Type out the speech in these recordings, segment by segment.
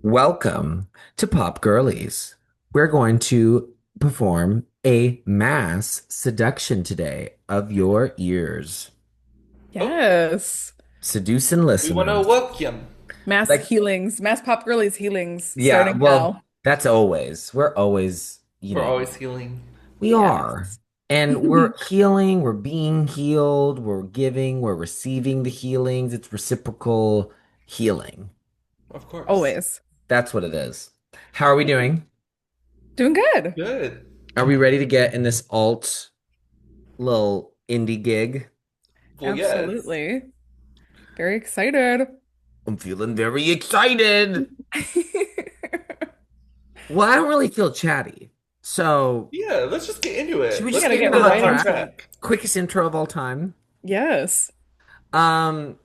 Welcome to Pop Girlies. We're going to perform a mass seduction today of your ears. Oh, Yes. Seducing we want to listeners. welcome. Mass Like, healings, mass pop girlies healings yeah, starting well, now. that's always. We're always, We're always healing. we are. Yes. And we're healing, we're being healed, we're giving, we're receiving the healings. It's reciprocal healing. Of course. Always. That's what it is. How are we doing? Doing good. Good. Are we ready to get in this alt little indie gig? Well, yes. Absolutely. Very excited. I'm feeling very excited. Well, I don't really feel chatty. So, Yeah, let's just get into should we it. We just Let's gotta get get into get the into the hot right hot into track? it. track. Quickest intro of all time. Yes. Um,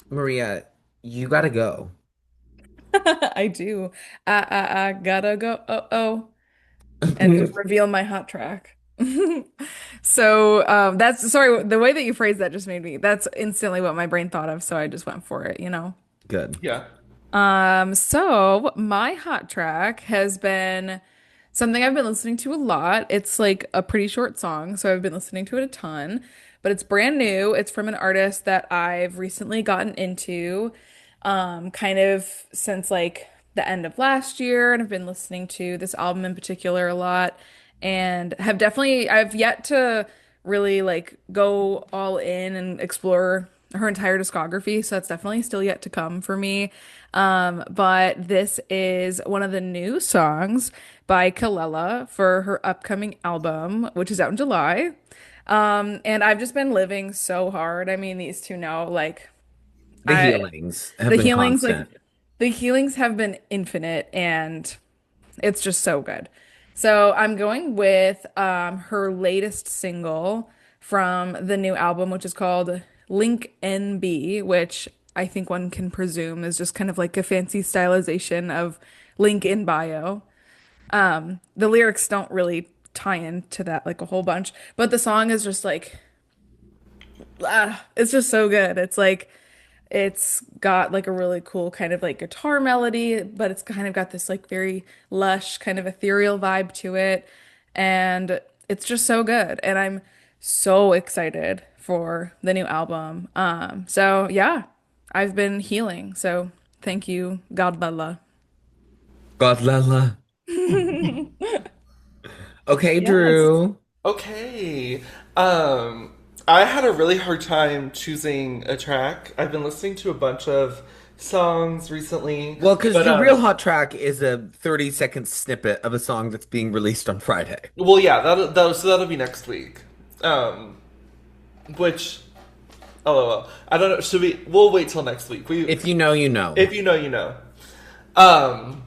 Maria, you gotta go. I do. I gotta go. Oh. And reveal my hot track. So that's sorry, the way that you phrased that just made me that's instantly what my brain thought of, so I just went for it. Good. Yeah. So my hot track has been something I've been listening to a lot. It's like a pretty short song, so I've been listening to it a ton, but it's brand new. It's from an artist that I've recently gotten into, kind of since like the end of last year, and I've been listening to this album in particular a lot, and I've yet to really like go all in and explore her entire discography, so that's definitely still yet to come for me. But this is one of the new songs by Kalela for her upcoming album, which is out in July. And I've just been living so hard. I mean, these two know, like, The I healings have the been healings, constant. like the healings have been infinite, and it's just so good. So I'm going with her latest single from the new album, which is called Link NB, which I think one can presume is just kind of like a fancy stylization of link in bio. The lyrics don't really tie into that like a whole bunch, but the song is just like it's just so good. It's like it's got like a really cool kind of like guitar melody, but it's kind of got this like very lush, kind of ethereal vibe to it. And it's just so good. And I'm so excited for the new album. So yeah, I've been healing. So thank you, God Lala. God Lala. Okay, Yes. Drew. Okay. Um, I had a really hard time choosing a track. I've been listening to a bunch of songs recently, Well, because but your real hot track is a 30-second snippet of a song that's being released on Friday. well, yeah, that'll be next week. Um, which LOL. I don't know. Should we? We'll wait till next week. If you know, you know. If you know, you know. Um,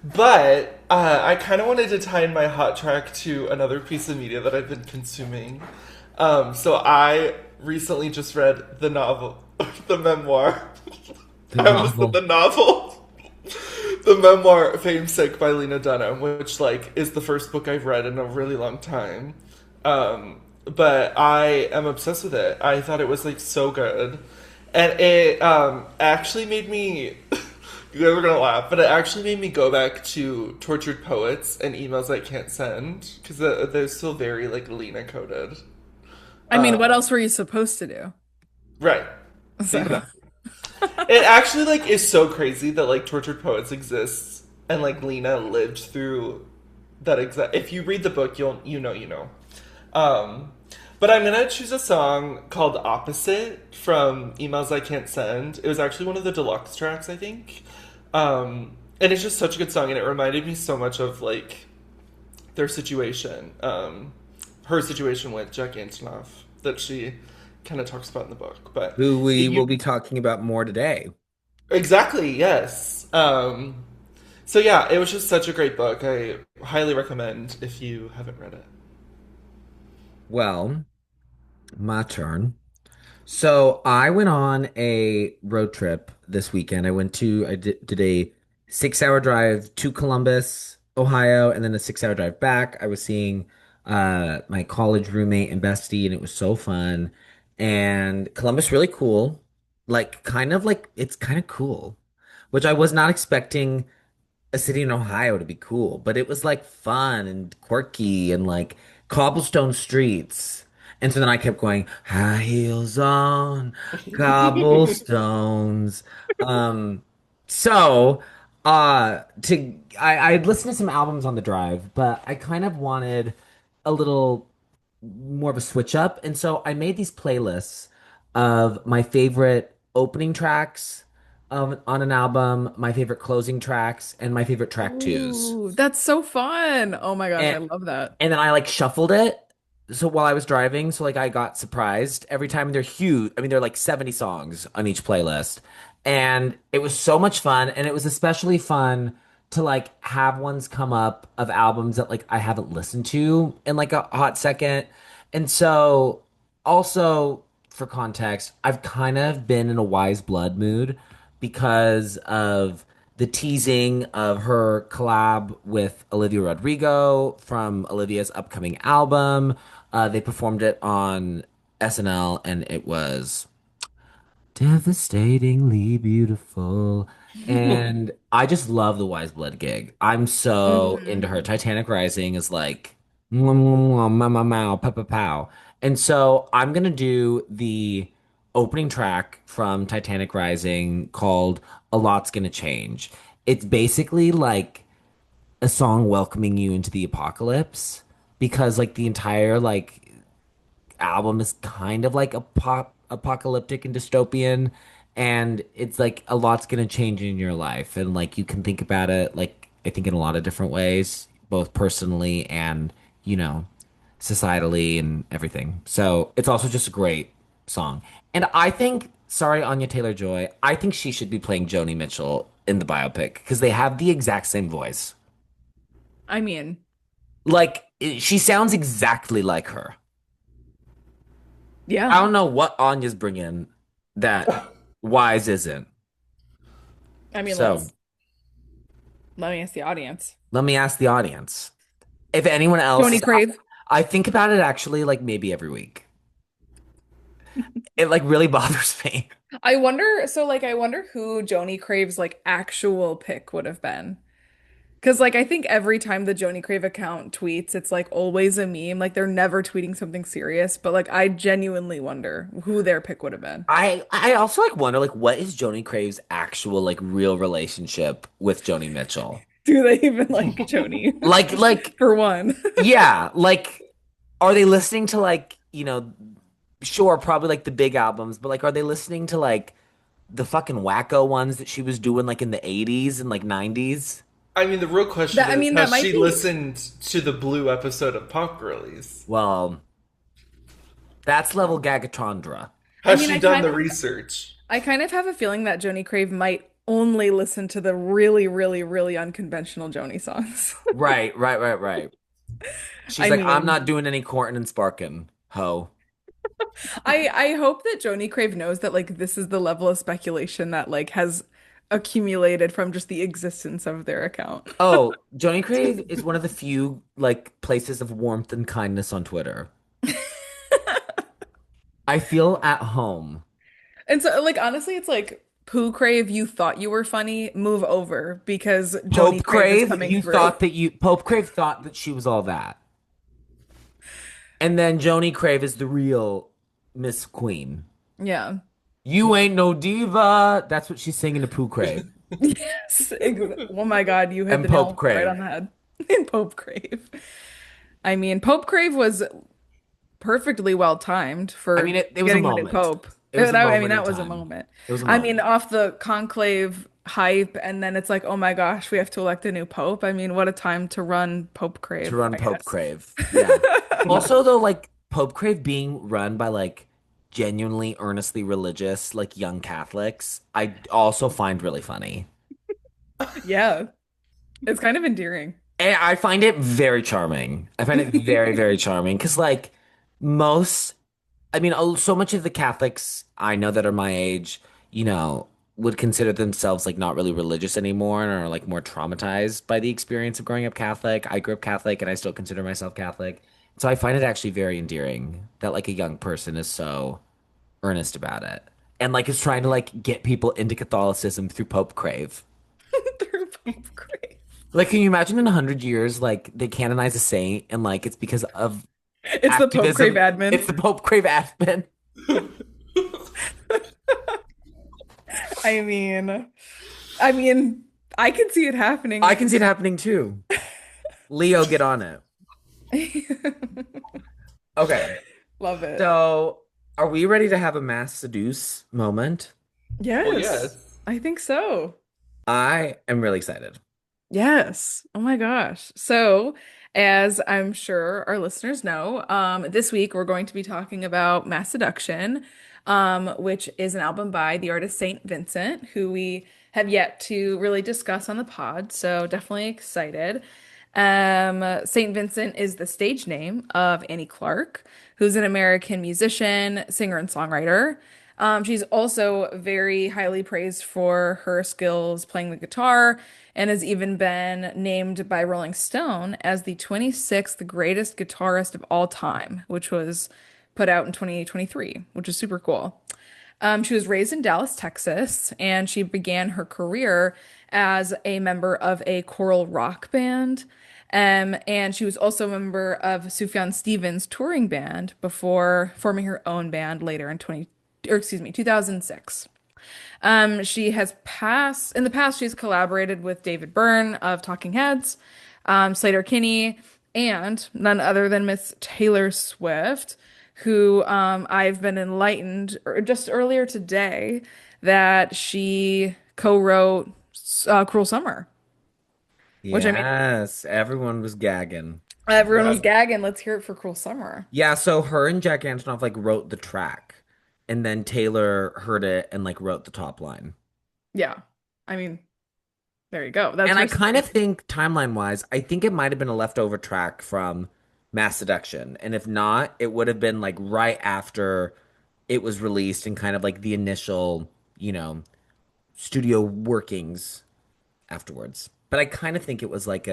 but I kind of wanted to tie in my hot track to another piece of media that I've been consuming. So I recently just read the novel, the memoir. The I almost said novel. the novel. The memoir Fame Sick by Lena Dunham, which like is the first book I've read in a really long time. But I am obsessed with it. I thought it was like so good. And it actually made me you guys are gonna laugh, but it actually made me go back to Tortured Poets and Emails I Can't Send because they're still very like Lena coded. I mean, what Uh, else were you supposed to do? right. So, Exactly. It actually like is so crazy that like Tortured Poets exists and like Lena lived through that exact. If you read the book, you know. Um, but I'm gonna choose a song called "Opposite" from Emails I Can't Send. It was actually one of the deluxe tracks, I think. And it's just such a good song, and it reminded me so much of like their situation, her situation with Jack Antonoff that she kind of talks about in the book. But Who we will you be talking about more today. exactly yes. So yeah, it was just such a great book. I highly recommend if you haven't read it. Well, my turn. So I went on a road trip this weekend. I did a 6 hour drive to Columbus, Ohio, and then a 6 hour drive back. I was seeing my college roommate and bestie, and it was so fun. And Columbus really cool. Like kind of like it's kind of cool, which I was not expecting. a city in Ohio to be cool, but it was like fun and quirky and like cobblestone streets. And so then I kept going, high heels on cobblestones. Um, so I'd listened to some albums on the drive, but I kind of wanted a little more of a switch up. And so I made these playlists of my favorite opening tracks on an album, my favorite closing tracks, and my favorite track twos. Ooh, that's so fun. Oh my gosh, I And love that. and then I like shuffled it. So while I was driving, so like I got surprised every time. They're huge. I mean, they're like 70 songs on each playlist. And it was so much fun. And it was especially fun to like have ones come up of albums that like I haven't listened to in like a hot second. And so also for context, I've kind of been in a Wise Blood mood because of the teasing of her collab with Olivia Rodrigo from Olivia's upcoming album. They performed it on SNL and it was devastatingly beautiful. And I just love the Wise Blood gig. I'm so into Hmm. her. Titanic Rising is like, mwah, mwah, mwah, ma, ma, mow, pow, pow, pow. And so I'm gonna do the opening track from Titanic Rising called A Lot's Gonna Change. It's basically like a song welcoming you into the apocalypse because like the entire like album is kind of like a pop apocalyptic and dystopian, and it's like a lot's gonna change in your life, and like you can think about it like I think in a lot of different ways, both personally and you know societally and everything. So it's also just a great song, and I think sorry Anya Taylor-Joy, I think she should be playing Joni Mitchell in the biopic because they have the exact same voice. I mean, Like she sounds exactly like her. I yeah. don't know what Anya's bringing that Wise isn't. I mean, So let me ask the audience. let me ask the audience if anyone else Joni is. Crave. I think about it actually like maybe every week. It like really bothers me. I wonder, so like I wonder who Joni Crave's like actual pick would have been. Because like I think every time the Joni Crave account tweets, it's like always a meme. Like they're never tweeting something serious, but like I genuinely wonder who their pick would have been. I also like wonder like what is Joni Crave's actual like real relationship with Joni Mitchell? Do they even like Joni? Like For one. yeah, like are they listening to like, sure, probably like the big albums, but like are they listening to like the fucking wacko ones that she was doing like in the 80s and like 90s? I mean, the real question That I is, mean that has might she be listened to the Blue episode of Pop Girlies? Well, that's level Gagatondra. I Has mean she done the research? I kind of have a feeling that Joni Crave might only listen to the really, really, really unconventional Joni songs. Right, right, right, right. She's I like, I'm mean, not doing any courting and sparking, ho. I hope that Joni Crave knows that like this is the level of speculation that like has accumulated from just the existence of their account. Oh, Joni Crave is one of the few like places of warmth and kindness on Twitter. I feel at home. And so like honestly, it's like Pooh Crave, you thought you were funny, move over because Joni Pope Crave is Crave, coming through. Pope Crave thought that she was all that. And then Joni Crave is the real Miss Queen. Yeah. You ain't no diva. That's what she's singing to Pooh Crave Yes. Oh my God, you hit and the Pope nail right Crave. on the head. In Pope Crave. I mean, Pope Crave was perfectly well timed I mean, for it was a getting the new moment. pope. It was a I mean, moment in that was a time. moment. It was a I mean, moment off the conclave hype, and then it's like, oh my gosh, we have to elect a new pope. I mean, what a time to run Pope to Crave, run I Pope guess. Crave. Yeah. Also, though, like Pope Crave being run by like genuinely, earnestly religious, like young Catholics, I also find really funny. Yeah, it's kind of endearing. And I find it very charming. I find it very, very charming because, like, most, I mean, so much of the Catholics I know that are my age, you know, would consider themselves like not really religious anymore and are like more traumatized by the experience of growing up Catholic. I grew up Catholic and I still consider myself Catholic. So I find it actually very endearing that like a young person is so earnest about it and like is trying to like get people into Catholicism through Pope Crave. Through Pope Crave. Like, can you imagine in 100 years, like they canonize a saint and like it's because of It's the Pope Crave activism? admin. It's the Pope Crave Aspen. I mean, I mean, I can see it I happening. can see it happening too. Leo, get on it. Okay, Love it. so are we ready to have a mass seduce moment? Well, Yes, yes. I think so. I am really excited. Yes. Oh my gosh. So, as I'm sure our listeners know, this week we're going to be talking about Mass Seduction, which is an album by the artist Saint Vincent, who we have yet to really discuss on the pod. So, definitely excited. Saint Vincent is the stage name of Annie Clark, who's an American musician, singer, and songwriter. She's also very highly praised for her skills playing the guitar and has even been named by Rolling Stone as the 26th greatest guitarist of all time, which was put out in 2023, which is super cool. She was raised in Dallas, Texas, and she began her career as a member of a choral rock band. And she was also a member of Sufjan Stevens' touring band before forming her own band later in 2006. She has passed in the past. She's collaborated with David Byrne of Talking Heads, Slater-Kinney, and none other than Miss Taylor Swift, who I've been enlightened just earlier today that she co-wrote "Cruel Summer," which I mean, Yes, everyone was gagging. everyone was Yeah. gagging. Let's hear it for "Cruel Summer." Yeah, so her and Jack Antonoff like wrote the track, and then Taylor heard it and like wrote the top line. Yeah, I mean, there you go. That's And I respect. kind of think timeline wise, I think it might have been a leftover track from Mass Seduction. And if not, it would have been like right after it was released and kind of like the initial, studio workings afterwards. But I kind of think it was like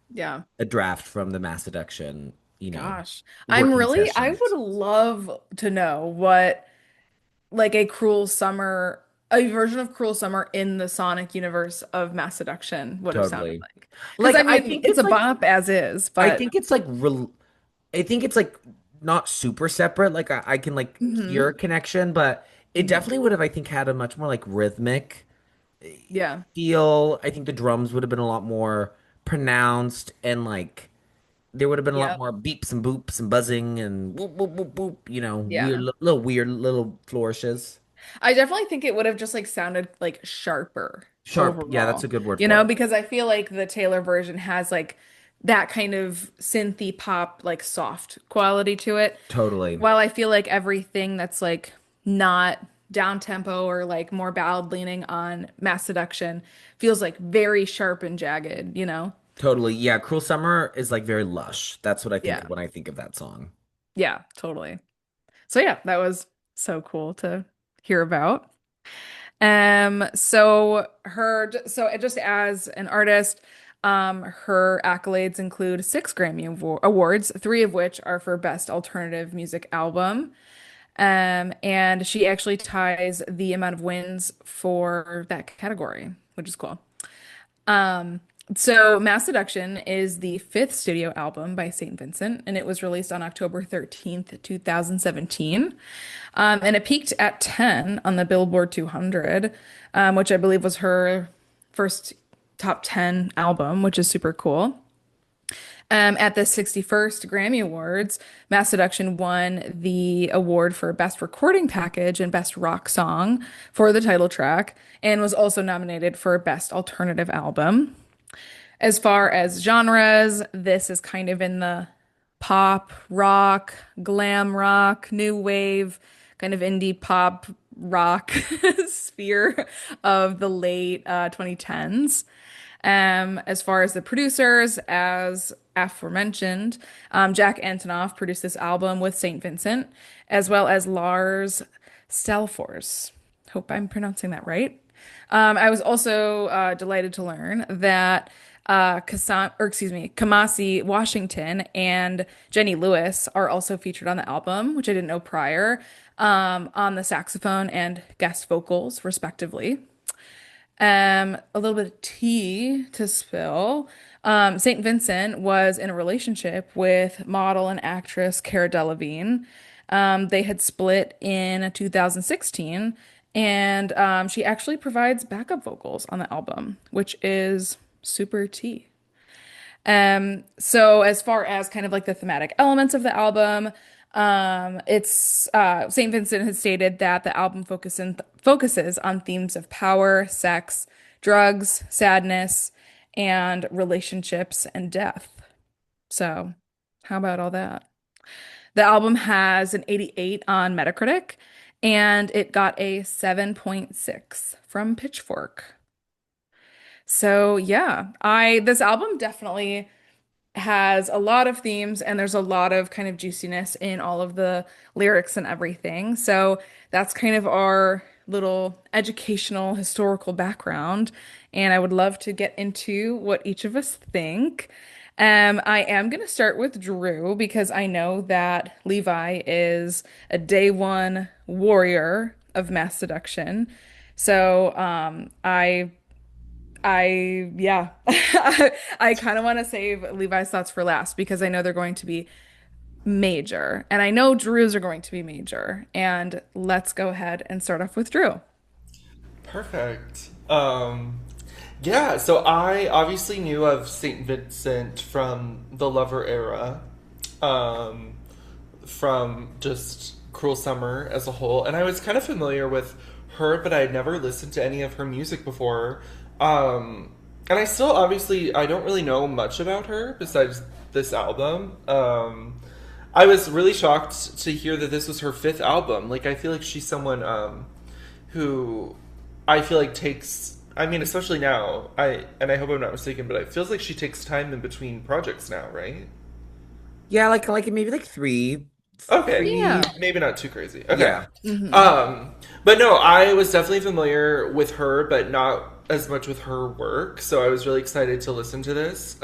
Yeah. a draft from the Mass Seduction, Gosh, working I sessions. would love to know what like a version of Cruel Summer in the Sonic universe of Mass Seduction would have sounded Totally. like. Because Like I I mean, think it's it's a like bop as is, I but think it's like real I think it's like not super separate. Like I can like hear a hmm connection, but it hmm definitely would have, I think, had a much more like rhythmic yeah, feel. I think the drums would have been a lot more pronounced and like there would have been a lot yeah, more beeps and boops and buzzing and whoop whoop whoop whoop, yeah. weird little flourishes. I definitely think it would have just like sounded like sharper Sharp. Yeah, that's a overall, good word for it. because I feel like the Taylor version has like that kind of synthy pop, like soft quality to it. Totally. While I feel like everything that's like not down tempo or like more ballad leaning on Mass Seduction feels like very sharp and jagged, you know? Totally. Yeah, Cruel Summer is like very lush. That's what I think Yeah. of when I think of that song. Yeah, totally. So yeah, that was so cool to hear about. So just as an artist, her accolades include 6 Grammy Awards, 3 of which are for Best Alternative Music Album. And she actually ties the amount of wins for that category, which is cool. So Mass Seduction is the fifth studio album by Saint Vincent, and it was released on October 13th, 2017. And it peaked at 10 on the Billboard 200, which I believe was her first top 10 album, which is super cool. At the 61st Grammy Awards, Mass Seduction won the award for Best Recording Package and Best Rock Song for the title track, and was also nominated for Best Alternative Album. As far as genres, this is kind of in the pop, rock, glam rock, new wave, kind of indie pop rock sphere of the late 2010s. As far as the producers, as aforementioned, Jack Antonoff produced this album with St. Vincent, as well as Lars Stelfors. Hope I'm pronouncing that right. I was also delighted to learn that Kamasi Washington and Jenny Lewis are also featured on the album, which I didn't know prior, on the saxophone and guest vocals, respectively. A little bit of tea to spill. St. Vincent was in a relationship with model and actress Cara Delevingne. They had split in 2016, and she actually provides backup vocals on the album, which is super tea. So as far as kind of like the thematic elements of the album, it's St. Vincent has stated that the album focuses on themes of power, sex, drugs, sadness, and relationships and death. So, how about all that? The album has an 88 on Metacritic, and it got a 7.6 from Pitchfork. So, yeah, I this album definitely has a lot of themes and there's a lot of kind of juiciness in all of the lyrics and everything. So that's kind of our little educational historical background. And I would love to get into what each of us think. I am going to start with Drew because I know that Levi is a day one warrior of mass seduction. So yeah, I kind of want to save Levi's thoughts for last because I know they're going to be major. And I know Drew's are going to be major. And let's go ahead and start off with Drew. Perfect. Yeah, so I obviously knew of St. Vincent from the Lover era, um, from just Cruel Summer as a whole, and I was kind of familiar with her, but I had never listened to any of her music before. Um, and I still obviously I don't really know much about her besides this album. I was really shocked to hear that this was her fifth album. Like I feel like she's someone who I feel like takes. I mean, especially now. I hope I'm not mistaken, but it feels like she takes time in between projects now, right? Yeah, like maybe like three, Okay, three. Yeah. maybe not too crazy. Okay, Yeah. Hmm. but no, I was definitely familiar with her, but not as much with her work. So I was really excited to listen to this.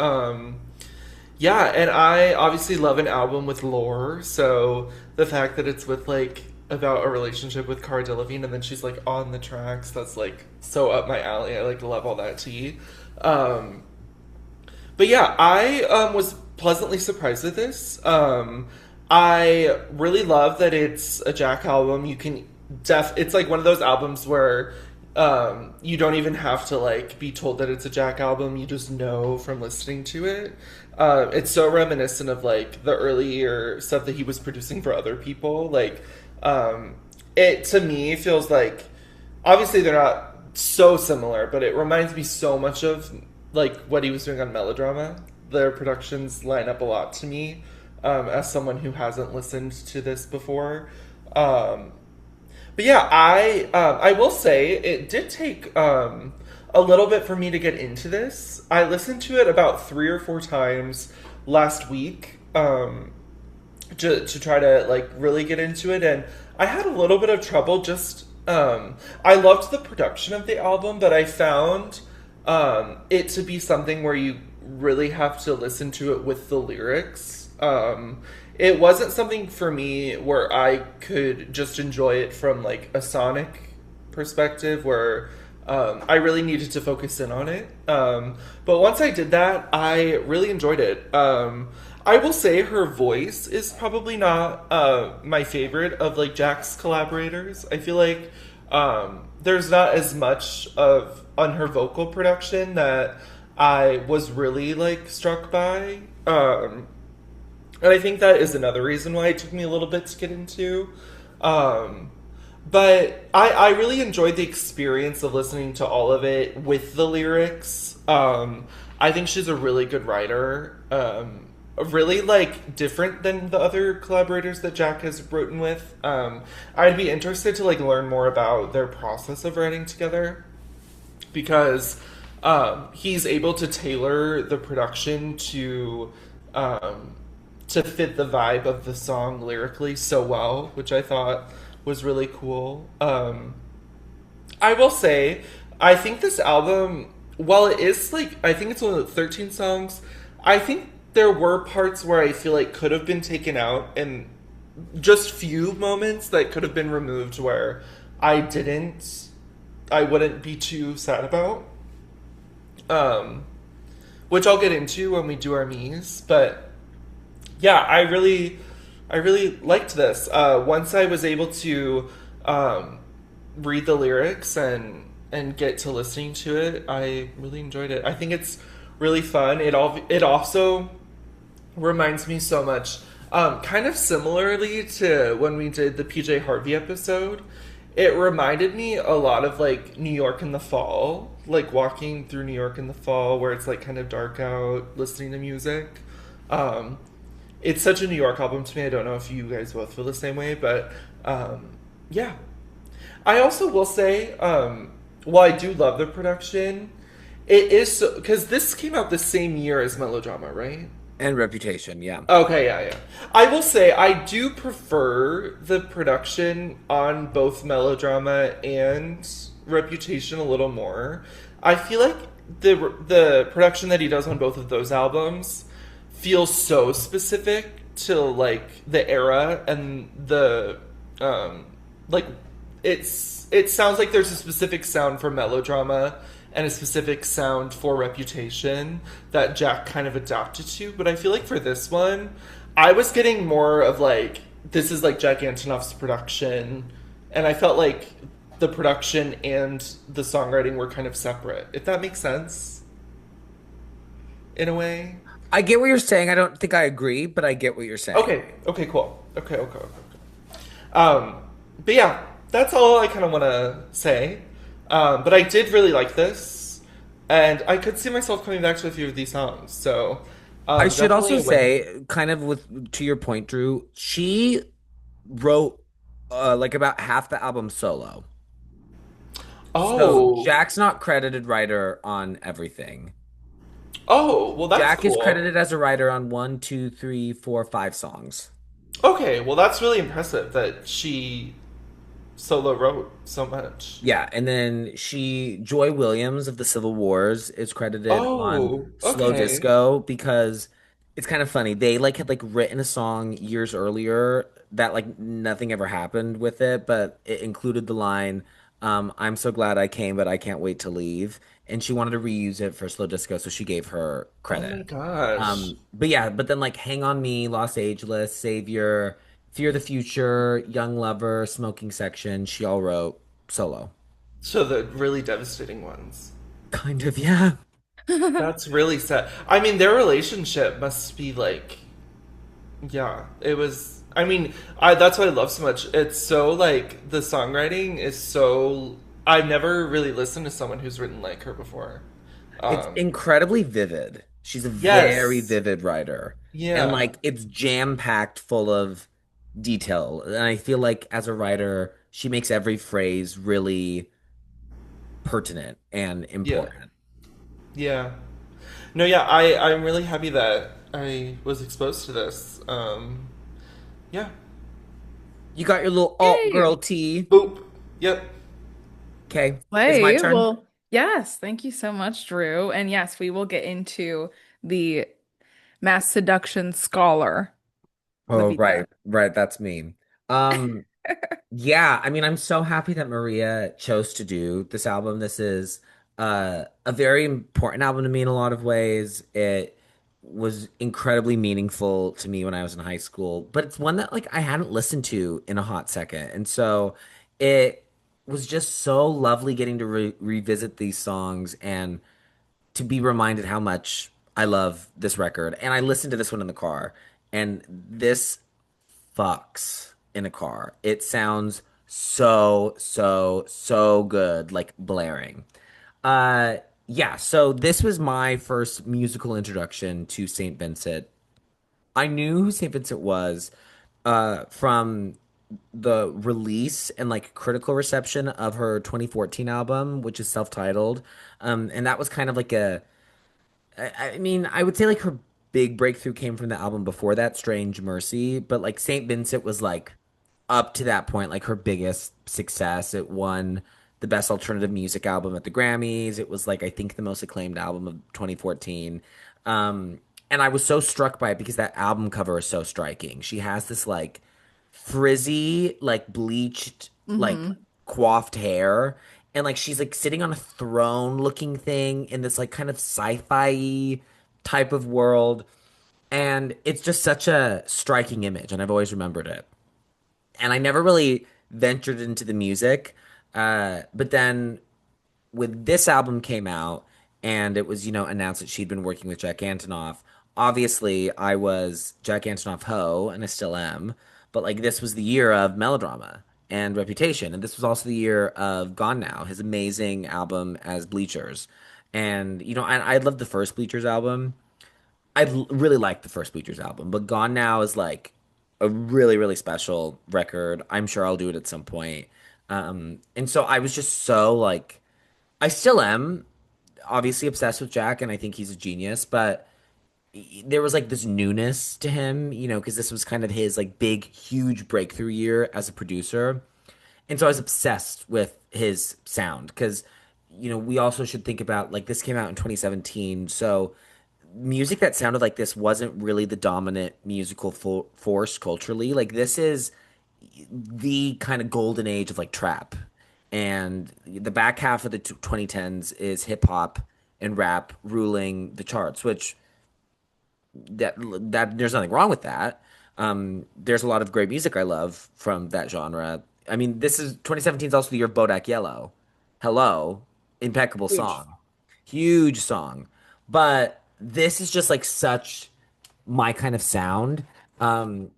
Yeah, and I obviously love an album with lore. So the fact that it's with like about a relationship with Cara Delevingne and then she's like on the tracks, that's like so up my alley. I like love all that tea. Um, but yeah, I was pleasantly surprised with this. I really love that it's a Jack album. You can it's like one of those albums where you don't even have to like be told that it's a Jack album. You just know from listening to it. It's so reminiscent of like the earlier stuff that he was producing for other people. Like it to me feels like obviously they're not so similar, but it reminds me so much of like what he was doing on Melodrama. Their productions line up a lot to me as someone who hasn't listened to this before. Um, but yeah, I will say it did take a little bit for me to get into this. I listened to it about 3 or 4 times last week to try to like really get into it, and I had a little bit of trouble. Just I loved the production of the album, but I found it to be something where you really have to listen to it with the lyrics. It wasn't something for me where I could just enjoy it from like a sonic perspective where I really needed to focus in on it. But once I did that, I really enjoyed it. I will say her voice is probably not my favorite of like Jack's collaborators. I feel like there's not as much of on her vocal production that I was really like struck by. And I think that is another reason why it took me a little bit to get into. Um, but I really enjoyed the experience of listening to all of it with the lyrics. I think she's a really good writer. Really like different than the other collaborators that Jack has written with. I'd be interested to like learn more about their process of writing together because he's able to tailor the production um, to fit the vibe of the song lyrically so well, which I thought was really cool. I will say, I think this album, while it is like, I think it's only 13 songs, I think there were parts where I feel like could have been taken out and just few moments that could have been removed where I didn't I wouldn't be too sad about. Um, which I'll get into when we do our Mies. But yeah, I really liked this. Once I was able to um, read the lyrics and get to listening to it, I really enjoyed it. I think it's really fun. It also reminds me so much, kind of similarly to when we did the PJ Harvey episode. It reminded me a lot of like New York in the fall, like walking through New York in the fall, where it's like kind of dark out, listening to music. Um, it's such a New York album to me. I don't know if you guys both feel the same way, but yeah. I also will say, while I do love the production, it is so because this came out the same year as Melodrama, right? And Reputation, yeah. Okay, yeah, yeah. I will say I do prefer the production on both Melodrama and Reputation a little more. I feel like the production that he does on both of those albums feels so specific to like the era and the like it sounds like there's a specific sound for Melodrama and a specific sound for Reputation that Jack kind of adapted to. But I feel like for this one, I was getting more of like this is like Jack Antonoff's production, and I felt like the production and the songwriting were kind of separate. If that makes sense, in a way. I get what you're saying. I don't think I agree, but I get what you're saying. Okay. Okay. Cool. Okay. Um, but yeah, that's all I kind of want to say. But I did really like this, and I could see myself coming back to a few of these songs. So I should definitely also a win. say, kind of with to your point, Drew, she wrote like about half the album solo. So Oh, Jack's not credited writer on everything. oh, well that's Jack is cool. credited as a writer on one, two, three, four, five songs. Okay, well that's really impressive that she solo wrote so much. Yeah, and then Joy Williams of the Civil Wars is credited on Oh, Slow okay. Disco because it's kind of funny. They like had like written a song years earlier that like nothing ever happened with it, but it included the line, I'm so glad I came, but I can't wait to leave. And she wanted to reuse it for Slow Disco, so she gave her Oh credit. my gosh. But yeah, but then like Hang on Me, Los Angeles, Savior, Fear the Future, Young Lover, Smoking Section, she all wrote solo. So the really devastating ones. Kind of, yeah. That's really sad. I mean, their relationship must be like, yeah, it was. I mean, I that's what I love so much. It's so like the songwriting is so. I've never really listened to someone who's written like her before. It's Um, incredibly vivid. She's a very yes, vivid writer. And yeah, like it's jam-packed full of detail. And I feel like as a writer, she makes every phrase really pertinent and yeah, important. yeah. No, yeah, I'm really happy that I was exposed to this. Yeah. You got your little alt girl Yay. tea. Boop. Yep. Okay, it's my Play. turn. Well, yes, thank you so much, Drew. And yes, we will get into the mass seduction scholar, Oh, Lavika. right, right. That's me. Um, Yeah, I mean, I'm so happy that Maria chose to do this album. This is a very important album to me in a lot of ways. It was incredibly meaningful to me when I was in high school, but it's one that like I hadn't listened to in a hot second. And so it was just so lovely getting to revisit these songs and to be reminded how much I love this record. And I listened to this one in the car, and this fucks in a car. It sounds so good, like blaring. Uh yeah, so this was my first musical introduction to St. Vincent. I knew who St. Vincent was from the release and like critical reception of her 2014 album, which is self-titled. And that was kind of like I mean, I would say like her big breakthrough came from the album before that, Strange Mercy, but like St. Vincent was like up to that point, like her biggest success. It won the best alternative music album at the Grammys. It was like I think the most acclaimed album of 2014. And I was so struck by it because that album cover is so striking. She has this like frizzy, like bleached, like Hmm. coiffed hair, and like she's like sitting on a throne looking thing in this like kind of sci-fi type of world. And it's just such a striking image, and I've always remembered it. And I never really ventured into the music. But then when this album came out and it was, announced that she'd been working with Jack Antonoff, obviously I was Jack Antonoff ho, and I still am. But like this was the year of Melodrama and Reputation, and this was also the year of Gone Now, his amazing album as Bleachers. And I loved the first Bleachers album. Really liked the first Bleachers album, but Gone Now is like a really, really special record. I'm sure I'll do it at some point. And so I was just so like, I still am obviously obsessed with Jack, and I think he's a genius, but there was like this newness to him, because this was kind of his like big, huge breakthrough year as a producer. And so I was obsessed with his sound because, we also should think about like this came out in 2017. So music that sounded like this wasn't really the dominant musical force culturally. Like this is the kind of golden age of like trap. And the back half of the 2010s is hip hop and rap ruling the charts, which that there's nothing wrong with that. There's a lot of great music I love from that genre. I mean, this is 2017 is also the year of Bodak Yellow. Hello, impeccable Huge. song, huge song. But this is just like such my kind of sound. Um,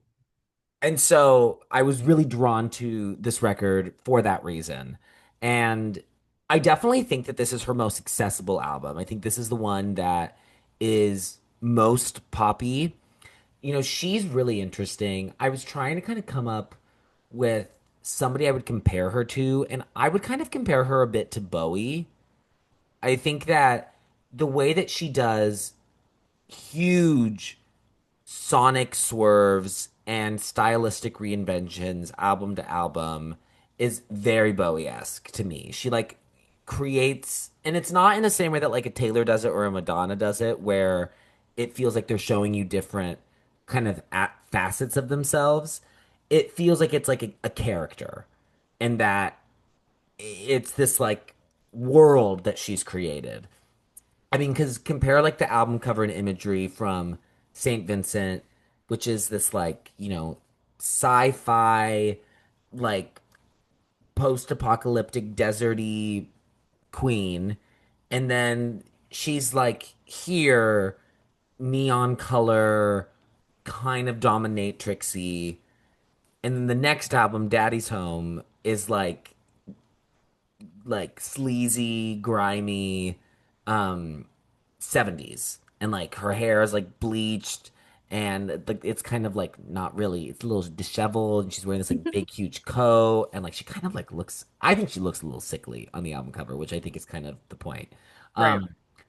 and so I was really drawn to this record for that reason. And I definitely think that this is her most accessible album. I think this is the one that is most poppy. She's really interesting. I was trying to kind of come up with somebody I would compare her to, and I would kind of compare her a bit to Bowie. I think that the way that she does huge sonic swerves and stylistic reinventions album to album is very Bowie-esque to me. She like creates, and it's not in the same way that like a Taylor does it or a Madonna does it, where it feels like they're showing you different kind of facets of themselves. It feels like it's like a character, and that it's this like world that she's created. I mean, because compare like the album cover and imagery from Saint Vincent, which is this like, sci-fi, like post-apocalyptic deserty queen. And then she's like here, neon color, kind of dominatrixy. And then the next album, Daddy's Home, is like sleazy, grimy, um 70s, and like her hair is like bleached, and like it's kind of like not really, it's a little disheveled, and she's wearing this like big huge coat, and like she kind of like looks, I think she looks a little sickly on the album cover, which I think is kind of the point. Right.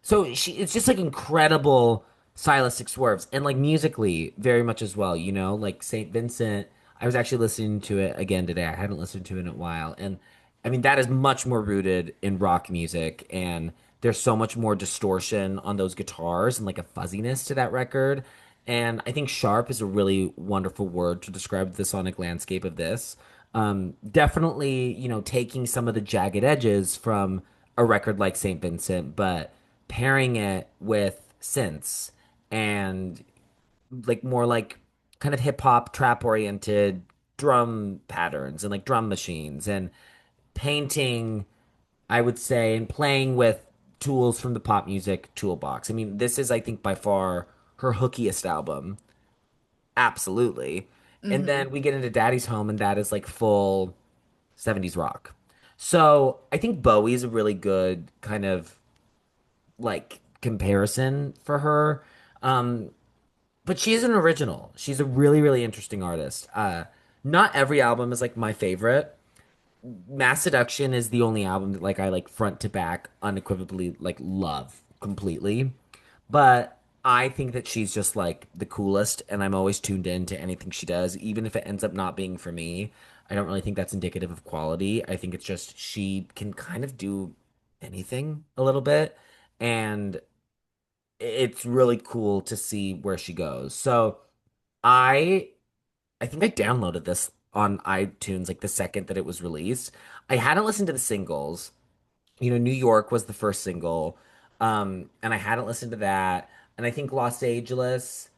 So it's just like incredible stylistic swerves, and like musically very much as well, like Saint Vincent. I was actually listening to it again today. I hadn't listened to it in a while, and I mean that is much more rooted in rock music, and there's so much more distortion on those guitars and like a fuzziness to that record. And I think sharp is a really wonderful word to describe the sonic landscape of this. Definitely, taking some of the jagged edges from a record like St. Vincent, but pairing it with synths and like more like kind of hip hop trap oriented drum patterns and like drum machines and painting, I would say, and playing with tools from the pop music toolbox. I mean, this is, I think, by far her hookiest album. Absolutely. And Hmm. then we get into Daddy's Home, and that is like full 70s rock. So I think Bowie is a really good kind of like comparison for her. Um, but she is an original. She's a really, really interesting artist. Not every album is like my favorite. Mass Seduction is the only album that like I like front to back unequivocally like love completely. But I think that she's just like the coolest, and I'm always tuned in to anything she does, even if it ends up not being for me. I don't really think that's indicative of quality. I think it's just she can kind of do anything a little bit, and it's really cool to see where she goes. So I I think I downloaded this on iTunes like the second that it was released. I hadn't listened to the singles, New York was the first single. And I hadn't listened to that. And I think Los Angeles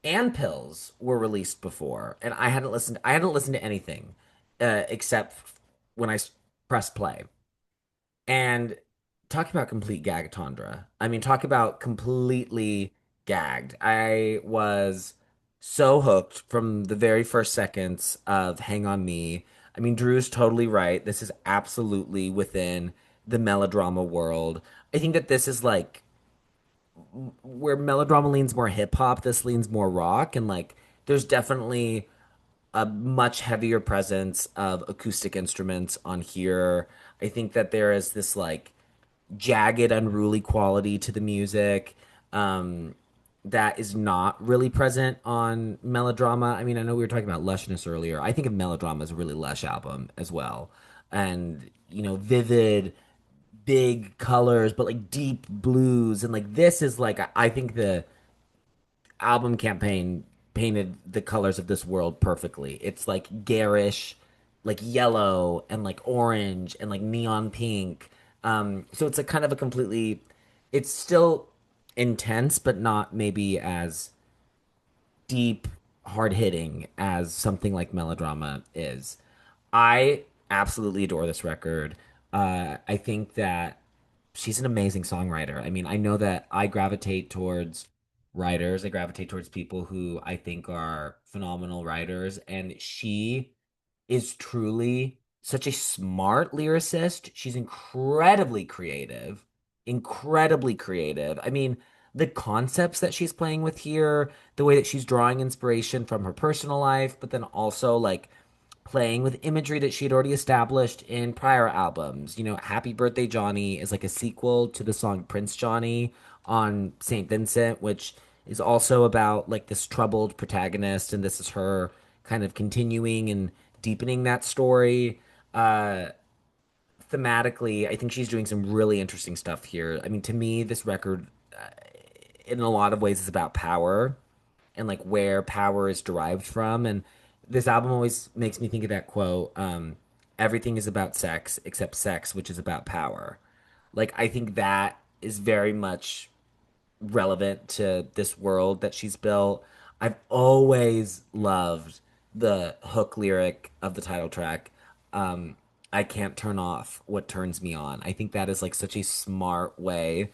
and Pills were released before, and I hadn't listened to anything except when pressed play. And talk about complete gagatondra. I mean, talk about completely gagged. I was so hooked from the very first seconds of Hang On Me. I mean, Drew's totally right. This is absolutely within the melodrama world. I think that this is like where melodrama leans more hip hop, this leans more rock, and like there's definitely a much heavier presence of acoustic instruments on here. I think that there is this like jagged, unruly quality to the music that is not really present on Melodrama. I mean, I know we were talking about lushness earlier. I think of Melodrama as a really lush album as well. And, vivid, big colors, but like deep blues. And like this is like, I think the album campaign painted the colors of this world perfectly. It's like garish, like yellow and like orange and like neon pink. So it's a kind of a completely, it's still intense, but not maybe as deep, hard hitting as something like Melodrama is. I absolutely adore this record. I think that she's an amazing songwriter. I mean, I know that I gravitate towards writers, I gravitate towards people who I think are phenomenal writers, and she is truly such a smart lyricist. She's incredibly creative, incredibly creative. I mean, the concepts that she's playing with here, the way that she's drawing inspiration from her personal life, but then also like playing with imagery that she had already established in prior albums. Happy Birthday Johnny is like a sequel to the song Prince Johnny on St. Vincent, which is also about like this troubled protagonist, and this is her kind of continuing and deepening that story. Uh, Thematically, I think she's doing some really interesting stuff here. I mean, to me, this record, in a lot of ways, is about power and like where power is derived from. And this album always makes me think of that quote, everything is about sex except sex, which is about power. Like, I think that is very much relevant to this world that she's built. I've always loved the hook lyric of the title track. Um, I can't turn off what turns me on. I think that is like such a smart way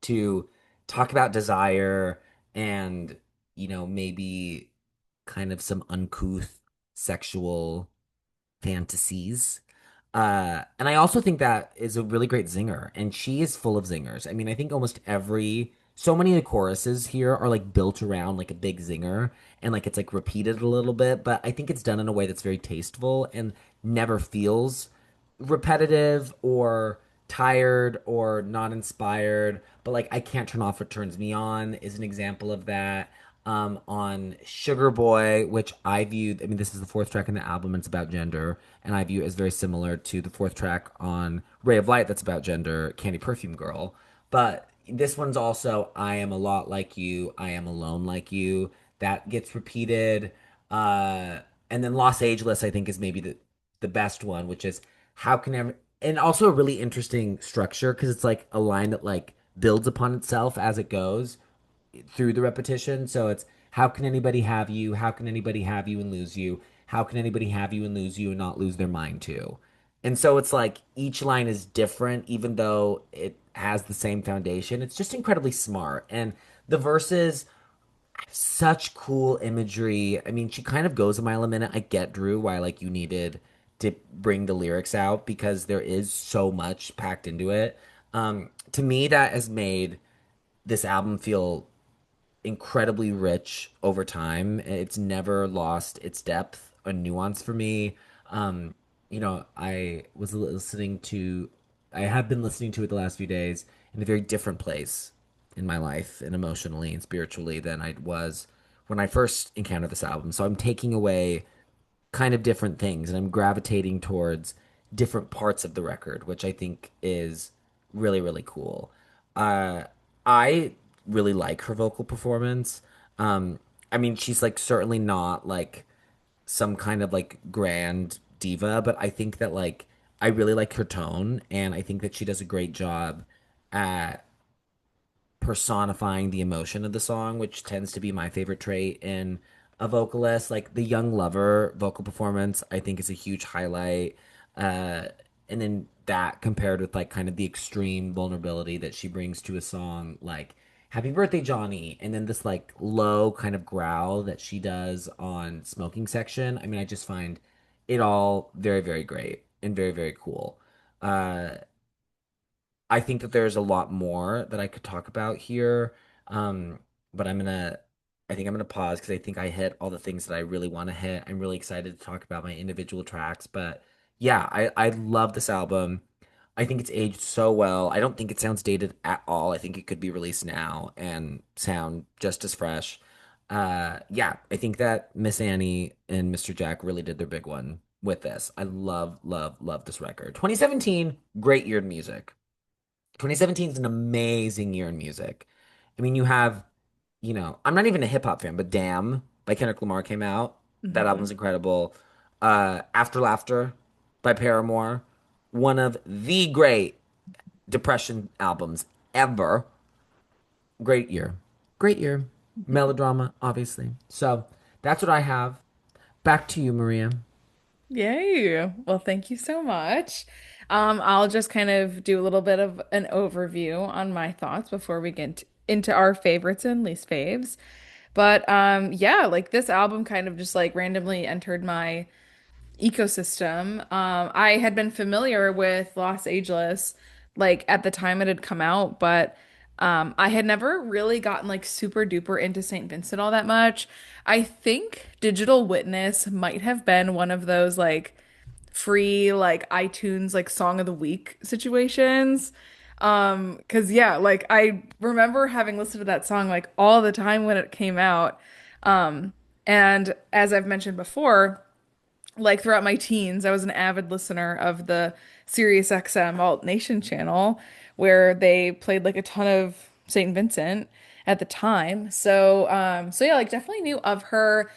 to talk about desire and, maybe kind of some uncouth sexual fantasies. And I also think that is a really great zinger, and she is full of zingers. I mean, I think so many of the choruses here are like built around like a big zinger, and like it's like repeated a little bit, but I think it's done in a way that's very tasteful and never feels repetitive or tired or not inspired. But like, I can't turn off what turns me on is an example of that. On Sugar Boy, which I mean, this is the fourth track in the album, and it's about gender, and I view it as very similar to the fourth track on Ray of Light that's about gender, Candy Perfume Girl. But this one's also I Am a Lot Like You, I Am Alone Like You. That gets repeated. And then Los Angeles, I think, is maybe the best one, which is how can ever, and also a really interesting structure because it's like a line that like builds upon itself as it goes through the repetition. So it's how can anybody have you? How can anybody have you and lose you? How can anybody have you and lose you and not lose their mind too? And so it's like each line is different, even though it has the same foundation. It's just incredibly smart. And the verses have such cool imagery. I mean, she kind of goes a mile a minute. I get, Drew, why like you needed to bring the lyrics out because there is so much packed into it. To me, that has made this album feel incredibly rich over time. It's never lost its depth or nuance for me. Um, I have been listening to it the last few days in a very different place in my life and emotionally and spiritually than I was when I first encountered this album. So I'm taking away kind of different things and I'm gravitating towards different parts of the record, which I think is really, really cool. Uh, I really like her vocal performance. Um, I mean, she's like certainly not like some kind of like grand diva, but I think that like I really like her tone, and I think that she does a great job at personifying the emotion of the song, which tends to be my favorite trait in a vocalist. Like the Young Lover vocal performance, I think is a huge highlight. Uh, and then that compared with like kind of the extreme vulnerability that she brings to a song like Happy Birthday, Johnny, and then this like low kind of growl that she does on Smoking Section. I mean, I just find it all very, very great and very, very cool. Uh, I think that there's a lot more that I could talk about here. Um, but I think I'm gonna pause because I think I hit all the things that I really want to hit. I'm really excited to talk about my individual tracks, but yeah, I love this album. I think it's aged so well. I don't think it sounds dated at all. I think it could be released now and sound just as fresh. Yeah, I think that Miss Annie and Mr. Jack really did their big one with this. I love, love, love this record. 2017, great year in music. 2017 is an amazing year in music. I mean, you have, I'm not even a hip hop fan, but Damn by Kendrick Lamar came out. That Hmm. album's incredible. After Laughter by Paramore, one of the great depression albums ever. Great year. Great year. Melodrama, obviously. So that's what I have. Back to you, Maria. Yay. Well, thank you so much. I'll just kind of do a little bit of an overview on my thoughts before we get into our favorites and least faves. But yeah, like this album kind of just like randomly entered my ecosystem. I had been familiar with Los Angeles like at the time it had come out, but I had never really gotten like super duper into St. Vincent all that much. I think Digital Witness might have been one of those like free like iTunes like song of the week situations. 'Cause yeah, like I remember having listened to that song like all the time when it came out. Um, and as I've mentioned before, like throughout my teens, I was an avid listener of the Sirius XM Alt Nation channel where they played like a ton of St. Vincent at the time. So yeah, like definitely knew of her,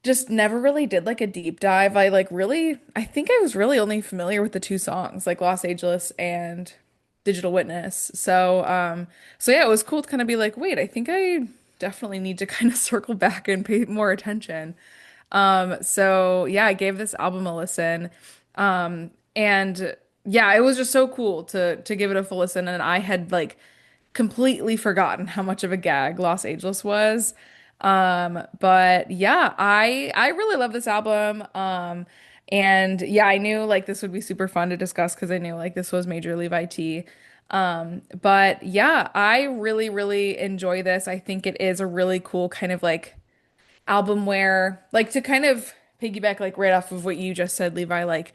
just never really did like a deep dive. I think I was really only familiar with the two songs, like Los Angeles and Digital Witness. So yeah, it was cool to kind of be like, wait, I think I definitely need to kind of circle back and pay more attention. So yeah, I gave this album a listen. And yeah, it was just so cool to give it a full listen. And I had like completely forgotten how much of a gag Los Angeles was. But yeah, I really love this album. And yeah, I knew like this would be super fun to discuss because I knew like this was Major Levi T. But yeah, I really, really enjoy this. I think it is a really cool kind of like album where like to kind of piggyback like right off of what you just said, Levi, like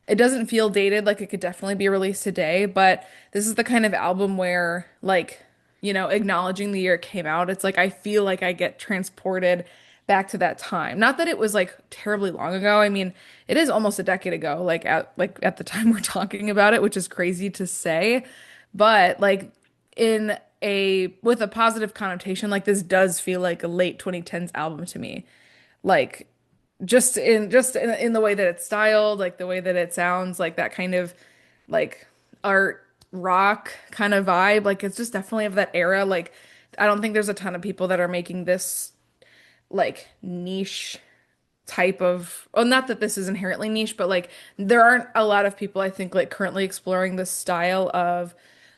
it doesn't feel dated, like it could definitely be released today, but this is the kind of album where like, acknowledging the year it came out, it's like I feel like I get transported back to that time. Not that it was like terribly long ago. I mean, it is almost a decade ago, like at the time we're talking about it, which is crazy to say. But like in a with a positive connotation, like this does feel like a late 2010s album to me. Like just in the way that it's styled, like the way that it sounds, like that kind of like art rock kind of vibe. Like it's just definitely of that era. Like I don't think there's a ton of people that are making this like niche type of, well, not that this is inherently niche, but like there aren't a lot of people I think like currently exploring this style of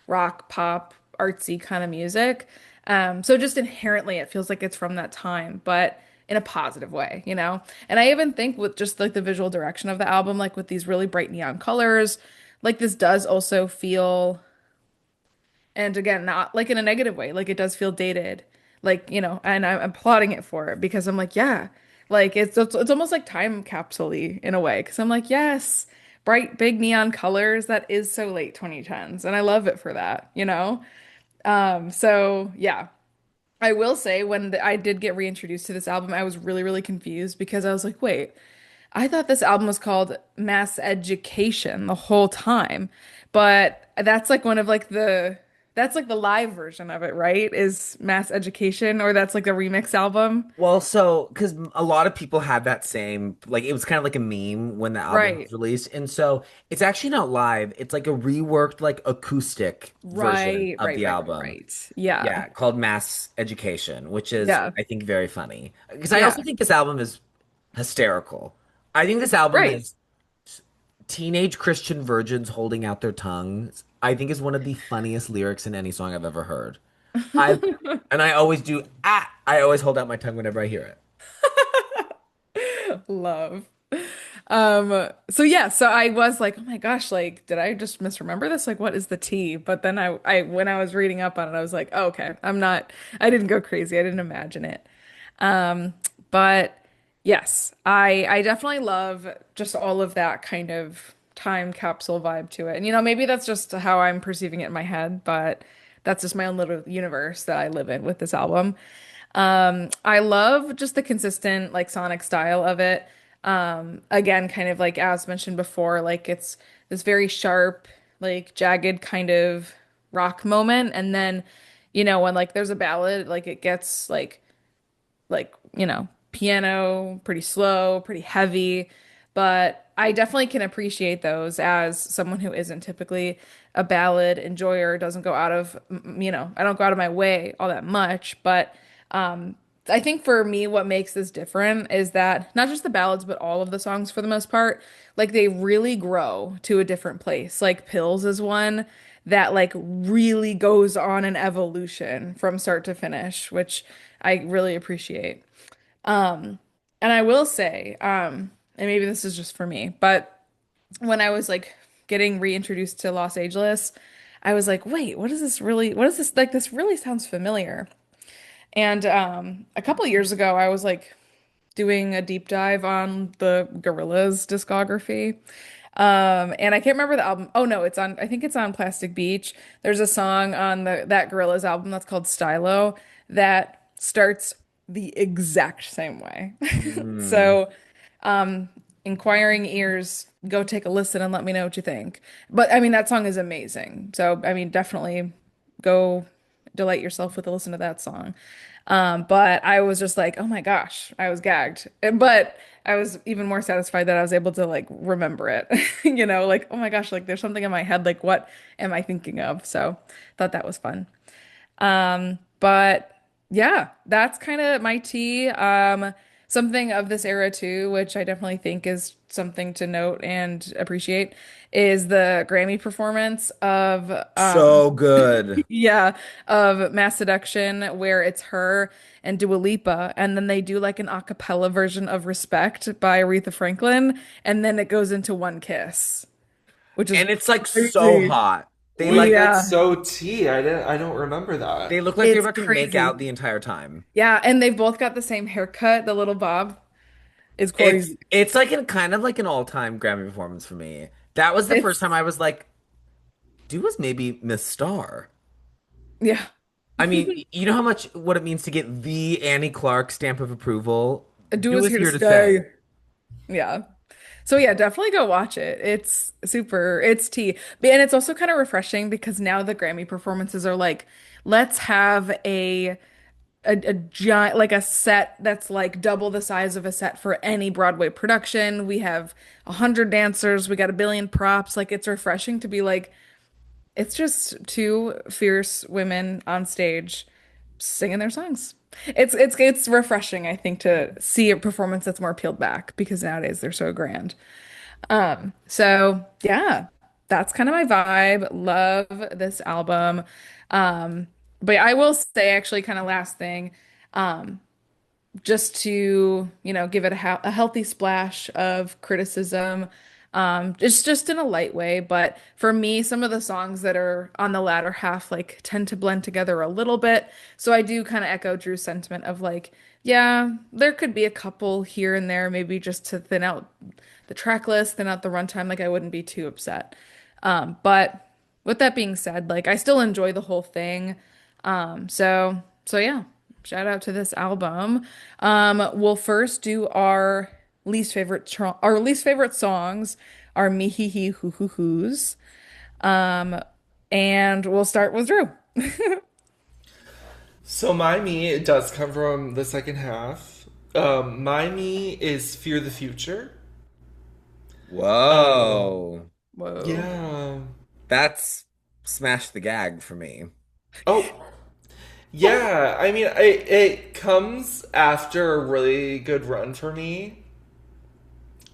rock, pop, artsy kind of music. So just inherently it feels like it's from that time, but in a positive way, you know? And I even think with just like the visual direction of the album, like with these really bright neon colors, like this does also feel, and again, not like in a negative way, like it does feel dated. Like, and I'm applauding it for it because I'm like, yeah, like it's almost like time capsule-y in a way. Because I'm like, yes, bright, big neon colors. That is so late 2010s. And I love it for that, you know? So yeah. I will say when I did get reintroduced to this album, I was really, really confused because I was like, wait, I thought this album was called Mass Education the whole time. But that's like one of like the That's like the live version of it, right? Is Mass Education, or that's like a remix album? Well, so because a lot of people had that same like it was kind of like a meme when the album Right. was released, and so it's actually not live. It's like a reworked like acoustic version Right, of right, the right, right, album. right. Yeah. Yeah, called Mass Education, which is Yeah. I think very funny because I also Yeah. think this album is hysterical. I think this album Right. is teenage Christian virgins holding out their tongues. I think is one of the funniest lyrics in any song I've ever heard. I and I always do I always hold out my tongue whenever I hear it. Love. So yeah, so I was like, oh my gosh, like, did I just misremember this? Like, what is the T? But then when I was reading up on it, I was like, oh, okay, I didn't go crazy. I didn't imagine it. Um, but yes, I definitely love just all of that kind of time capsule vibe to it. And maybe that's just how I'm perceiving it in my head, but that's just my own little universe that I live in with this album. I love just the consistent like sonic style of it. Again, kind of like as mentioned before, like it's this very sharp, like jagged kind of rock moment, and then when like there's a ballad, like it gets like piano, pretty slow, pretty heavy. But I definitely can appreciate those as someone who isn't typically a ballad enjoyer, doesn't go out of, I don't go out of my way all that much. But I think for me, what makes this different is that not just the ballads, but all of the songs for the most part, like they really grow to a different place. Like Pills is one that like really goes on an evolution from start to finish, which I really appreciate. And I will say, and maybe this is just for me, but when I was like getting reintroduced to Los Angeles, I was like, wait, what is this like this really sounds familiar. And a couple years ago, I was like doing a deep dive on the Gorillaz discography. And I can't remember the album. Oh no, I think it's on Plastic Beach. There's a song on that Gorillaz album that's called Stylo that starts the exact same way. Mm. So, inquiring ears, go take a listen and let me know what you think. But I mean, that song is amazing. So, I mean, definitely go delight yourself with a listen to that song. But I was just like, oh my gosh, I was gagged. But I was even more satisfied that I was able to like remember it. Like, oh my gosh, like there's something in my head, like what am I thinking of? So thought that was fun. But yeah, that's kind of my tea. Something of this era too, which I definitely think is something to note and appreciate, is the Grammy performance of So good. yeah, of Mass Seduction, where it's her and Dua Lipa, and then they do like an a cappella version of Respect by Aretha Franklin, and then it goes into One Kiss, which is And it's like so crazy. hot. They Wait, like that's Yeah, so tea. I don't remember that. they look like they're it's about to make out crazy. the entire time. Yeah, and they've both got the same haircut, the little bob. It's crazy. It's like an kind of like an all-time Grammy performance for me. That was the first time It's I was like, Dua's maybe Miss Star. yeah. I mean, you know how much what it means to get the Annie Clark stamp of approval? Dua's Dua's here to here to stay. stay. Yeah. So yeah, definitely go watch it. It's tea. And it's also kind of refreshing because now the Grammy performances are like, let's have a giant like a set that's like double the size of a set for any Broadway production. We have 100 dancers, we got a billion props. Like it's refreshing to be like, it's just two fierce women on stage singing their songs. It's refreshing, I think, to see a performance that's more peeled back because nowadays they're so grand. So yeah, that's kind of my vibe. Love this album. Um, but I will say actually kind of last thing, just to, give it a healthy splash of criticism. It's just in a light way, but for me, some of the songs that are on the latter half like tend to blend together a little bit. So I do kind of echo Drew's sentiment of like, yeah, there could be a couple here and there, maybe just to thin out the track list, thin out the runtime. Like I wouldn't be too upset. But with that being said, like I still enjoy the whole thing. So yeah, shout out to this album. We'll first do our least favorite songs, our me hee hee hoo hoo hoos. Um, and we'll start with Drew. So my me, it does come from the second half. My me is Fear the Future. Um, Whoa. Whoa. yeah. That's smash the gag for me. Oh, yeah. I mean, it comes after a really good run for me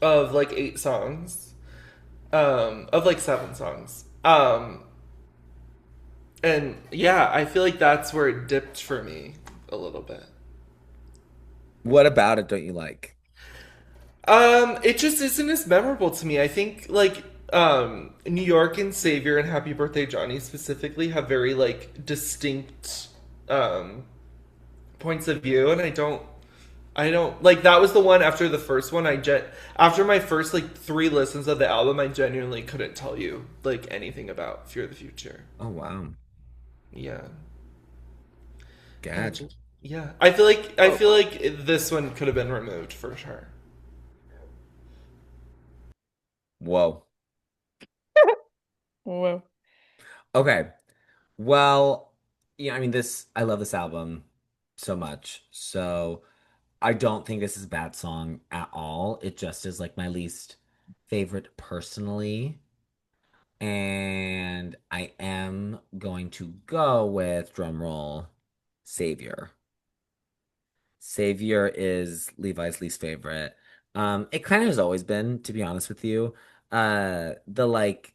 of like 8 songs, of like 7 songs. And yeah, I feel like that's where it dipped for me a little bit. What about it don't you like? It just isn't as memorable to me. I think like New York and Savior and Happy Birthday Johnny specifically have very like distinct um points of view, and I don't like that was the one after the first one. After my first like 3 listens of the album, I genuinely couldn't tell you like anything about Fear the Future. Oh wow. Yeah. Gag. And yeah, I feel like this one could have been removed for sure. Whoa. Whoa. Okay. Well, yeah, I mean this I love this album so much. So I don't think this is a bad song at all. It just is like my least favorite personally. And I am going to go with drumroll Savior. Savior is Levi's least favorite. It kind of has always been, to be honest with you. The like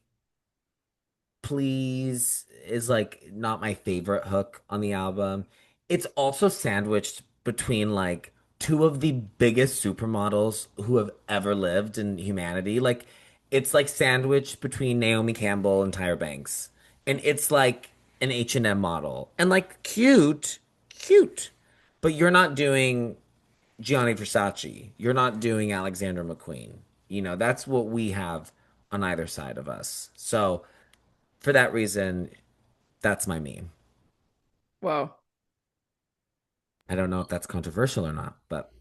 Please is like not my favorite hook on the album. It's also sandwiched between like two of the biggest supermodels who have ever lived in humanity. Like it's like sandwiched between Naomi Campbell and Tyra Banks. And it's like an H&M model. And like cute, cute. But you're not doing Gianni Versace. You're not doing Alexander McQueen. That's what we have on either side of us. So for that reason, that's my meme. Whoa. I don't know if that's controversial or not, but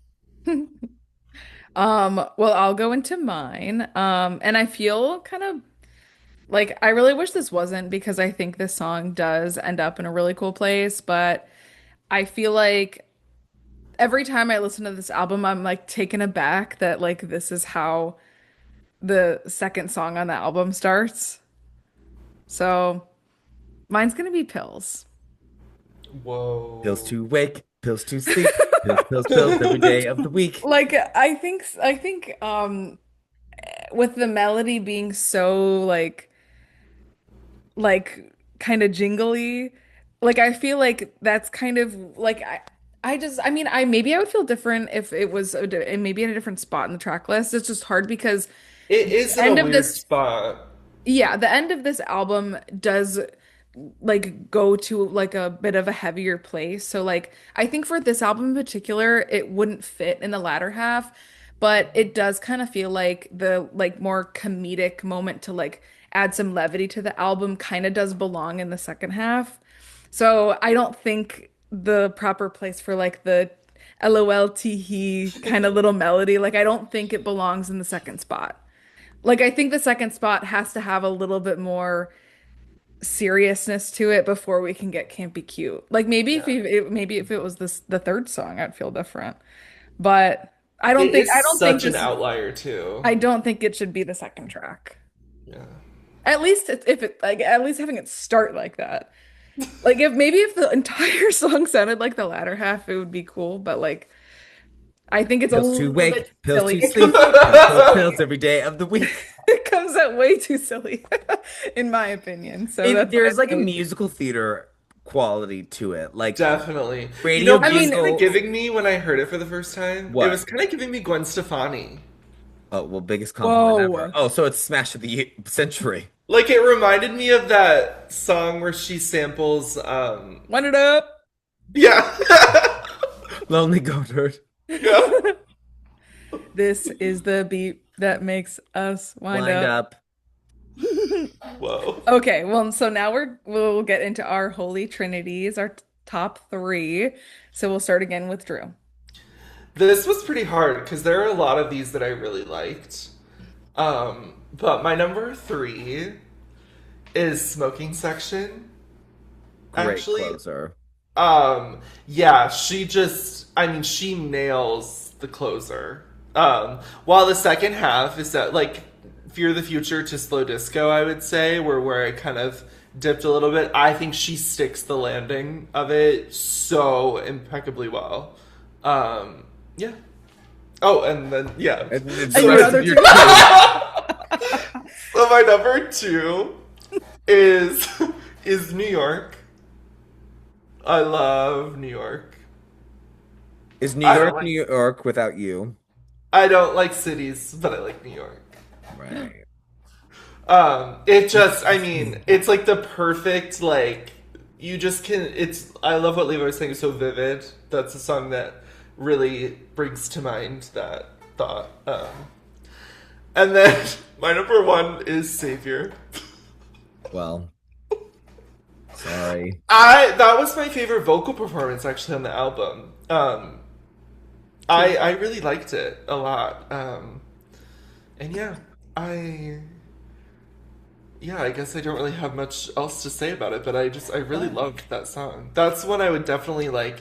Well, I'll go into mine. And I feel kind of like I really wish this wasn't because I think this song does end up in a really cool place, but I feel like every time I listen to this album, I'm like taken aback that like this is how the second song on the album starts. So mine's gonna be Pills. pills Whoa. to wake, pills to sleep, pills, pills, pills every day of the week. Like I think with the melody being so like kind of jingly, like I feel like that's kind of like I just I mean I maybe I would feel different if it was maybe in a different spot in the track list. It's just hard because It the is in a end of weird this spot. yeah, the end of this album does like go to like a bit of a heavier place. So like I think for this album in particular, it wouldn't fit in the latter half, but it does kind of feel like the like more comedic moment to like add some levity to the album kind of does belong in the second half. So I don't think the proper place for like the LOL tee hee kind of little melody, like I don't think it belongs in the second spot. Like I think the second spot has to have a little bit more seriousness to it before we can get campy cute. Like maybe if Yeah. maybe if it was this the third song, I'd feel different. But I don't It think I is don't think such an this outlier too. I don't think it should be the second track. Yeah. At least if it like at least having it start like that. Like if maybe if the entire song sounded like the latter half, it would be cool. But like I think it's a Pills to little bit wake, pills silly. to sleep, pills, pills, pills every day of the week. It comes out way too silly, in my opinion. So that's why There's it's like a so. musical theater quality to it. Like Definitely. You know Radio what I it was mean, kind of Bugle. giving me when I heard it for the first time? It was What? kind of giving me Gwen Stefani. Oh, well, biggest compliment ever. whoa, Oh, so it's Smash of the Century. Like it reminded me of that song where she samples wind it up. yeah. Lonely Goatherd. Yeah. This is the beat that makes us wind Wind up. up. Whoa. Okay, well, so now we'll get into our holy trinities, our top three. So we'll start again with Drew. This was pretty hard because there are a lot of these that I really liked. But my number 3 is Smoking Section. Great actually. closer. Yeah, she just, I mean, she nails the closer. While the second half is that, like, Fear the Future to Slow Disco, I would say, where I kind of dipped a little bit. I think she sticks the landing of it so impeccably well. Yeah. Oh, and then, yeah. And it's And the your rest of other your two? two. So my number two is is New York. I love New York. Is New I don't York like New York without you? I don't like cities, but I like New York. Right. It just, I mean, it's like the perfect, like, you just can, it's, I love what Levi was saying, so vivid. That's a song that really brings to mind that thought. And then my number one is Savior. Well, sorry. That was my favorite vocal performance actually on the album. I really liked it a lot. And yeah, I I guess I don't really have much else to say about it, but I really Fun. loved that song. That's one I would definitely like.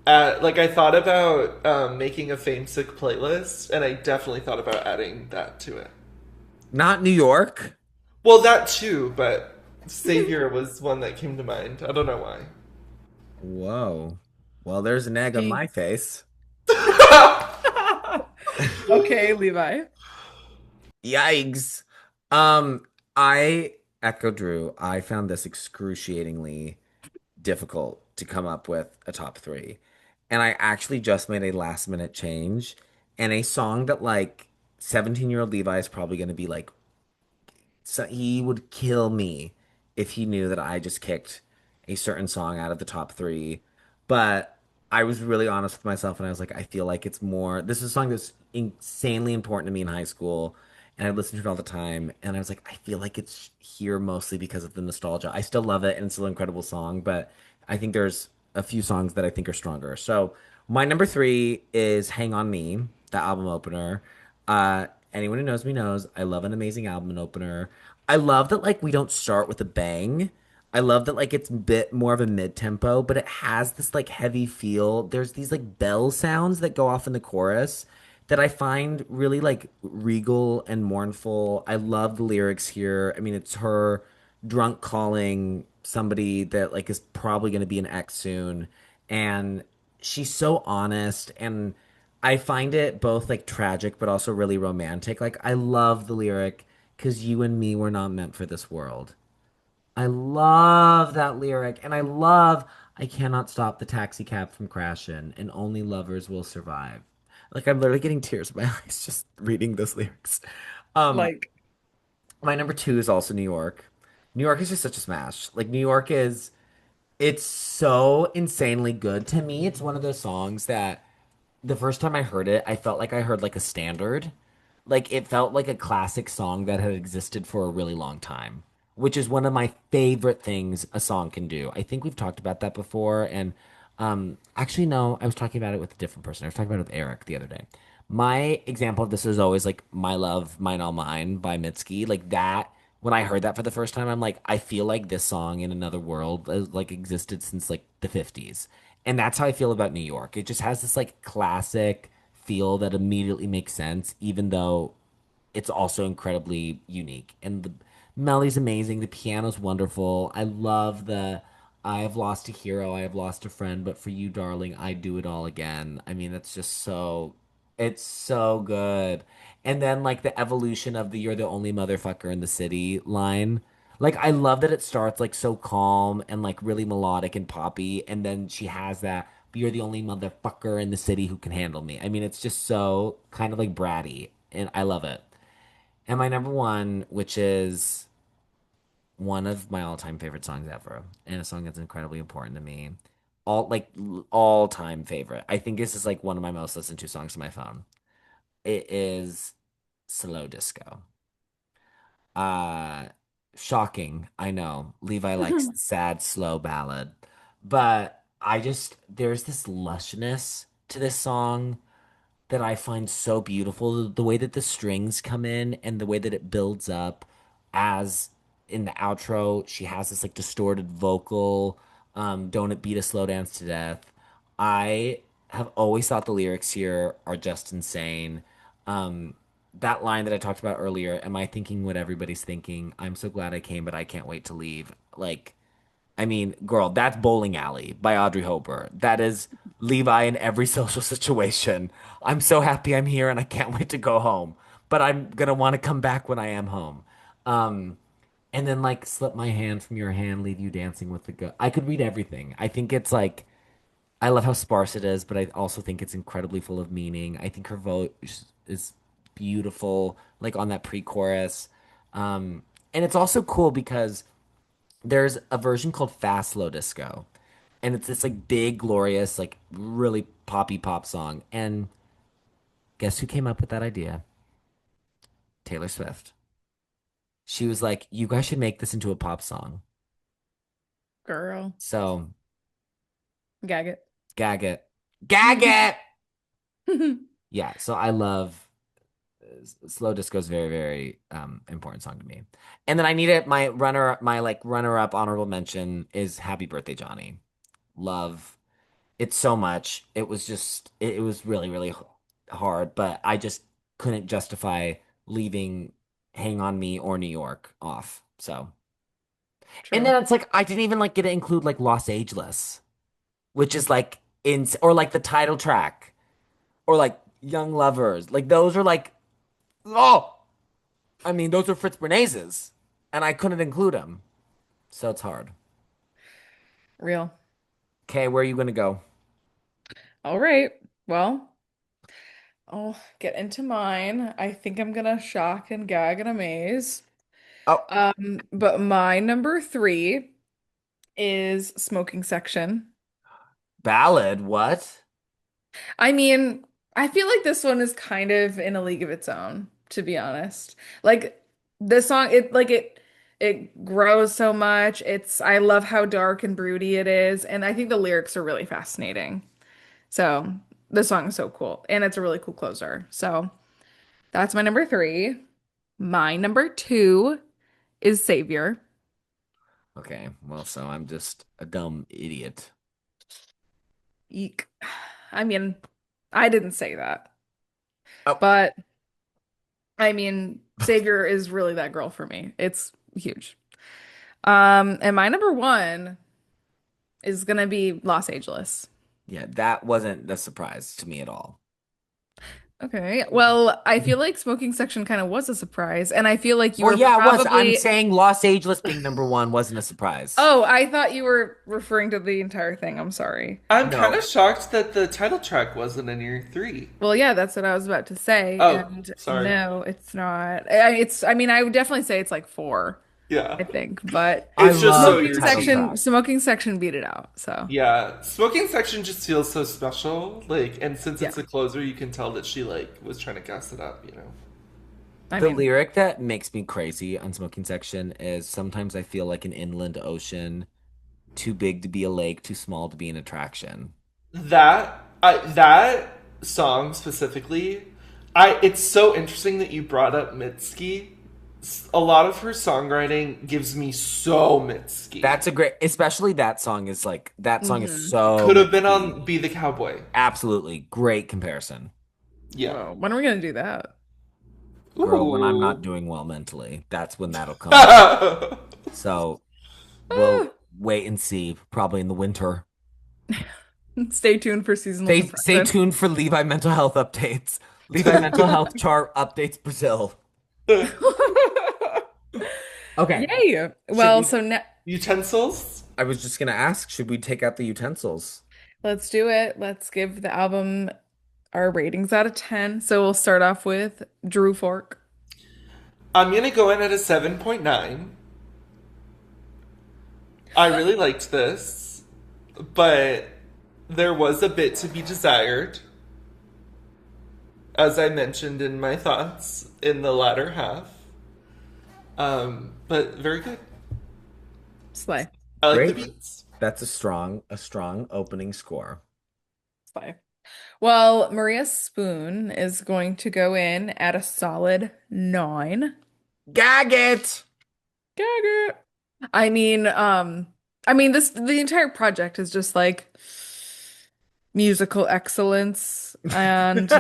Like I thought about making a Famesick playlist, and I definitely thought about adding that to it. Not New York? Well, that too, but Savior was one that came to mind. I don't know why. Whoa. Well, there's an egg on Gee. my face. Okay, Levi. Yikes. Um, I echo Drew. I found this excruciatingly difficult to come up with a top three. And I actually just made a last minute change. And a song that like 17-year-old Levi is probably going to be like, so he would kill me if he knew that I just kicked a certain song out of the top three. But I was really honest with myself and I was like, I feel like it's more. This is a song that's insanely important to me in high school. And I listened to it all the time. And I was like, I feel like it's here mostly because of the nostalgia. I still love it and it's still an incredible song, but I think there's a few songs that I think are stronger. So my number three is Hang On Me, the album opener. Anyone who knows me knows I love an amazing album opener. I love that like we don't start with a bang. I love that like it's a bit more of a mid-tempo, but it has this like heavy feel. There's these like bell sounds that go off in the chorus that I find really like regal and mournful. I love the lyrics here. I mean, it's her drunk calling somebody that like is probably going to be an ex soon, and she's so honest, and I find it both like tragic but also really romantic. Like I love the lyric because you and me were not meant for this world. I love that lyric, and I cannot stop the taxi cab from crashing, and only lovers will survive. Like I'm literally getting tears in my eyes just reading those lyrics. Um, Like, my number two is also New York. New York is just such a smash. Like New York is, it's so insanely good to me. It's one of those songs that the first time I heard it, I felt like I heard like a standard. Like it felt like a classic song that had existed for a really long time, which is one of my favorite things a song can do. I think we've talked about that before. And actually, no, I was talking about it with a different person. I was talking about it with Eric the other day. My example of this is always like My Love, Mine All Mine by Mitski. Like that, when I heard that for the first time, I'm like, I feel like this song in another world like existed since like the 50s. And that's how I feel about New York. It just has this like classic feel that immediately makes sense, even though it's also incredibly unique. And the melody's amazing. The piano's wonderful. I love the I have lost a hero, I have lost a friend, but for you, darling, I do it all again. I mean, it's just so it's so good. And then like the evolution of the you're the only motherfucker in the city line. Like I love that it starts like so calm and like really melodic and poppy, and then she has that but you're the only motherfucker in the city who can handle me. I mean, it's just so kind of like bratty, and I love it. And my number one, which is one of my all-time favorite songs ever, and a song that's incredibly important to me, all-time favorite. I think this is like one of my most listened to songs on my phone. It is Slow Disco. Uh, Shocking, I know. Levi likes the sad, slow ballad, but I just there's this lushness to this song that I find so beautiful. The way that the strings come in and the way that it builds up as in the outro, she has this like distorted vocal. Don't It Beat a Slow Dance to Death. I have always thought the lyrics here are just insane. Um, that line that I talked about earlier, am I thinking what everybody's thinking? I'm so glad I came, but I can't wait to leave. Like, I mean, girl, that's Bowling Alley by Audrey Hopper. That is Levi in every social situation. I'm so happy I'm here and I can't wait to go home, but I'm gonna want to come back when I am home. Um, and then like slip my hand from your hand, leave you dancing with the go. I could read everything. I think it's like I love how sparse it is, but I also think it's incredibly full of meaning. I think her voice is beautiful, like on that pre-chorus. And it's also cool because there's a version called Fast Slow Disco, and it's this like big, glorious, like really poppy pop song. And guess who came up with that idea? Taylor Swift. She was like, "You guys should make this into a pop song." Girl. So Gag it. gag it, gag it. Yeah. So I love Slow Disco is very, very important song to me. And then I need it. My like runner up honorable mention is Happy Birthday, Johnny. Love it so much. It was just it was really, really hard, but I just couldn't justify leaving Hang on Me or New York off. So, and True. then it's like I didn't even like get to include like Los Angeles, which is like in or like the title track or like Young Lovers. Like those are like oh, I mean those are Fritz Bernays's, and I couldn't include them. So it's hard. Real. Okay, where are you gonna go? All right. Well, I'll get into mine. I think I'm gonna shock and gag and amaze. Oh, But my number three is smoking section. ballad. What? I mean, I feel like this one is kind of in a league of its own, to be honest. Like this song, it grows so much. I love how dark and broody it is, and I think the lyrics are really fascinating. So the song is so cool, and it's a really cool closer. So that's my number three. My number two is Savior. Okay, well, so I'm just a dumb idiot. Eek. I mean, I didn't say that, Oh, but I mean, Savior is really that girl for me. It's huge. And my number one is gonna be Los Angeles. yeah, that wasn't a surprise to me at all. Okay. Well, I feel like smoking section kind of was a surprise, and I feel like you Well, were yeah, it was. I'm probably. saying Los Angeles being number one wasn't a surprise. Oh, I thought you were referring to the entire thing. I'm sorry. I'm kind No. of shocked that the title track wasn't in your three. Well, yeah, that's what I was about to say, Oh, and sorry. no, it's not. I mean, I would definitely say it's like four, Yeah. I think, but I It's just so love the smoking title irritating. section, track. smoking section beat it out. So Yeah. Smoking section just feels so special. Like, and since yeah, it's a closer, you can tell that she, like, was trying to gas it up, you know? I The mean, lyric that makes me crazy on Smoking Section is sometimes I feel like an inland ocean, too big to be a lake, too small to be an attraction. That song specifically, it's so interesting that you brought up Mitski. A lot of her songwriting gives me so Mitski. That's a great, especially that song is like, that song is hmm. so Could have been Mitski. on Be the Cowboy. Absolutely. Great comparison. Yeah. Whoa, when are we gonna do that? Girl, when I'm not Ooh. doing well mentally, that's when that'll come up. So we'll Ah, wait and see, probably in the winter. stay tuned for seasonal Stay depression. tuned for Levi mental health updates. Levi mental health chart updates Brazil. Okay. Yay! Should Well, we so now Utensils? I was just gonna ask, should we take out the utensils? let's do it. Let's give the album our ratings out of 10. So we'll start off with Drew Fork. I'm gonna go in at a 7.9. I really liked this, but there was a bit to be desired, as I mentioned in my thoughts in the latter half. But very good. Slay. I like the Great. beats. That's a strong opening score. Slay. Well, Maria Spoon is going to go in at a solid 9. Gag it! Gaga. I mean, I mean, the entire project is just like musical excellence and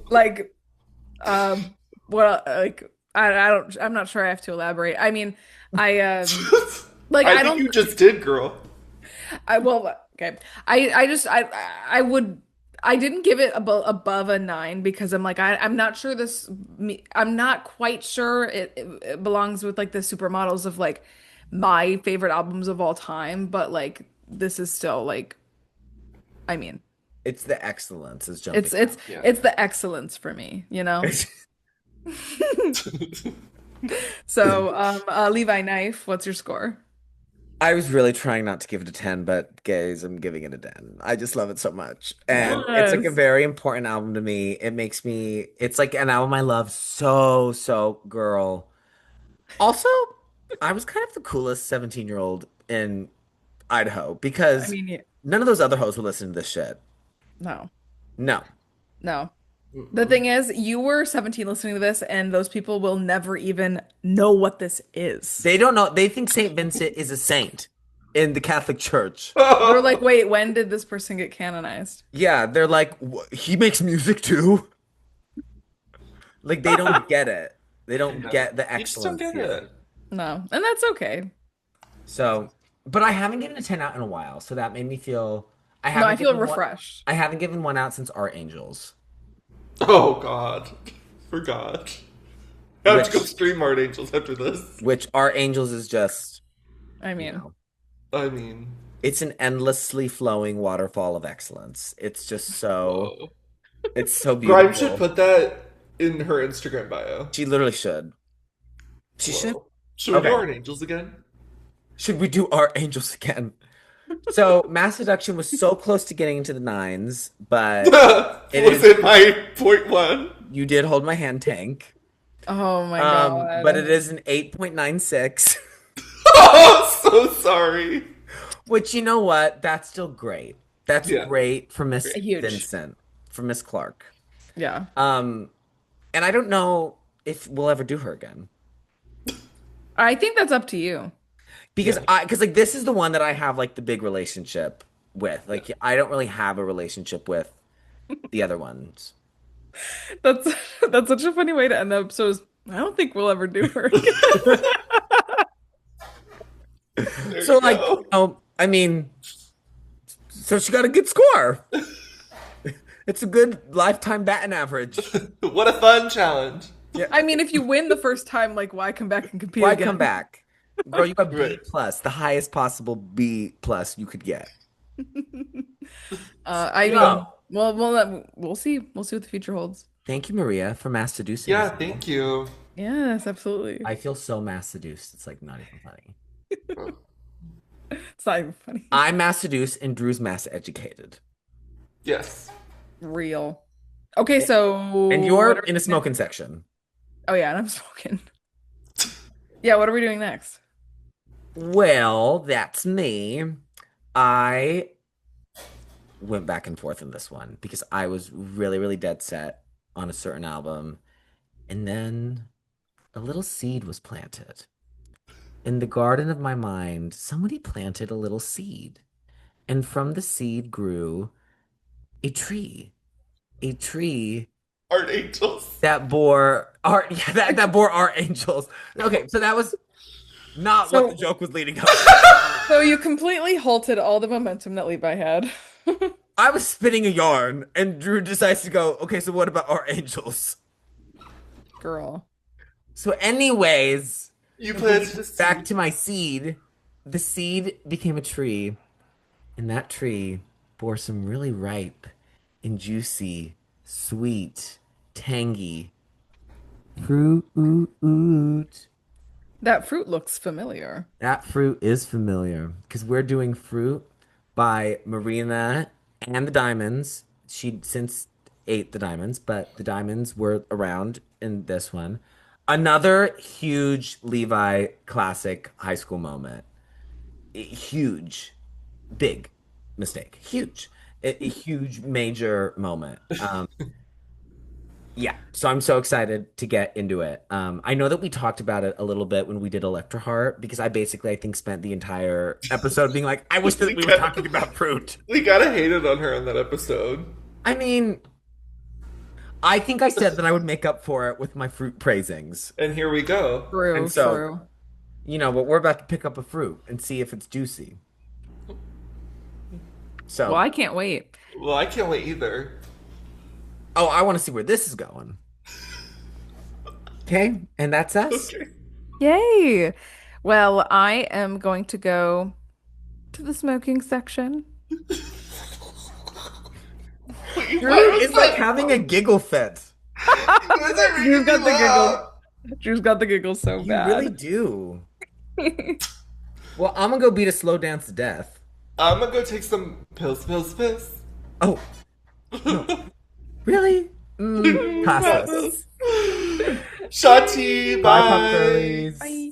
like um well like I don't I'm not sure I have to elaborate. I mean, I like I I think don't you just did, girl. I well okay. I just I would I didn't give it above a nine because I'm like I'm not sure I'm not quite sure it belongs with like the supermodels of like my favorite albums of all time, but like this is still like I mean It's the excellence is it's jumping it's out. Yeah. it's the excellence for me, you know? So Levi Knife, what's your score? I was really trying not to give it a 10, but gays, I'm giving it a 10. I just love it so much. And it's like a Yes. very important album to me. It's like an album I love so, so, girl. Also, I was kind of the coolest 17-year-old in Idaho I because mean, yeah, none of those other hoes would listen to this shit. no. No. No. The Mm-mm. thing is, you were 17 listening to this, and those people will never even know what this is. They don't know. They think Saint Vincent is a saint in the Catholic Church. They're like, wait, when did this person get canonized? Yeah, they're like, He makes music too?" Like they don't get it. They don't No. get the You just don't excellence get here. it. No. And that's okay. So, but I haven't given a 10 out in a while, so that made me feel I No, I haven't feel given one refreshed. I haven't given one out since Art Angels, Oh God. Forgot. I have to go which stream Art Angels after this. Art Angels is just, I you mean, know, I mean, it's an endlessly flowing waterfall of excellence. whoa. It's so Grimes should beautiful. put that in her Instagram bio. She literally should. She should. Whoa. Should we do Okay. Art Angels again? Should we do Art Angels again? So, Mass Seduction was so close to getting into the nines, but it Was is it my point one? you did hold my hand, Tank. oh my But it God. is an 8.96, Oh, so sorry. which you know what? That's still great. That's Yeah. great for Miss Huge. Vincent, for Miss Clark. Yeah. Um, and I don't know if we'll ever do her again. I think that's up to you. Yeah. Because like this is the one that I have like the big relationship with. Yeah. Like I don't really have a relationship with the other ones. That's that's such a funny way to end the episode. I don't think we'll ever do her again. There So you like, go. I mean, so she got a good score. It's a good lifetime batting average. What a fun challenge. Yeah. I mean, if you win the first time, like, why come back and compete Why come again? back? Girl, you got B Right. plus, the highest possible B plus you could get. I Yeah. mean, we'll see. We'll see what the future holds. Thank you, Maria, for mass seducing Yeah, us all. thank you. Yes, absolutely. I feel so mass seduced. It's like not even funny. It's not even funny. I'm mass seduced and Drew's mass educated. Yes. Real. Okay, so And you're what are in a we doing? smoking section. Oh yeah, and I'm smoking. Yeah, what are we doing next? Well, that's me. I went back and forth in this one because I was really, really dead set on a certain album. And then a little seed was planted. In the garden of my mind, somebody planted a little seed. And from the seed grew a tree. A tree Art Angels. that bore art, yeah, that bore our angels. Okay, so that was not what the So joke was leading up to. so you completely halted all the momentum that Levi had. I was spinning a yarn, and Drew decides to go, okay, so what about our angels? Girl. So, anyways, You planted a back seed. to my seed. The seed became a tree, and that tree bore some really ripe and juicy, sweet, tangy fruit. That fruit looks familiar. That fruit is familiar because we're doing Fruit by Marina and the Diamonds. She since ate the diamonds, but the diamonds were around in this one. Another huge Levi classic high school moment. Huge, big mistake. Huge, a huge major moment. Yeah, so I'm so excited to get into it. I know that we talked about it a little bit when we did Electra Heart because I basically, I think, spent the entire episode being like, I wish that we we were got talking about fruit. we gotta hate it on her in that episode. I mean, I think I said that I would make up for it with my fruit praisings. And here we go. And True, so, true. but we're about to pick up a fruit and see if it's juicy. Well, So, I can't wait. Well, I can't wait either. oh, I want to see where this is going. Okay, and that's us. Okay. Yay. Well, I am going to go to the smoking section. Wait, why Fruit was is like that? having a giggle fit. Why is that Drew's making me got the giggles. laugh? Drew's got the giggles so You really bad. do. Well, I'm gonna go beat a slow dance to death. I'm gonna go take some pills, pills, pills. Oh, no. Really? Pass this. Shotty, Bye, Pop bye. Girlies. Bye.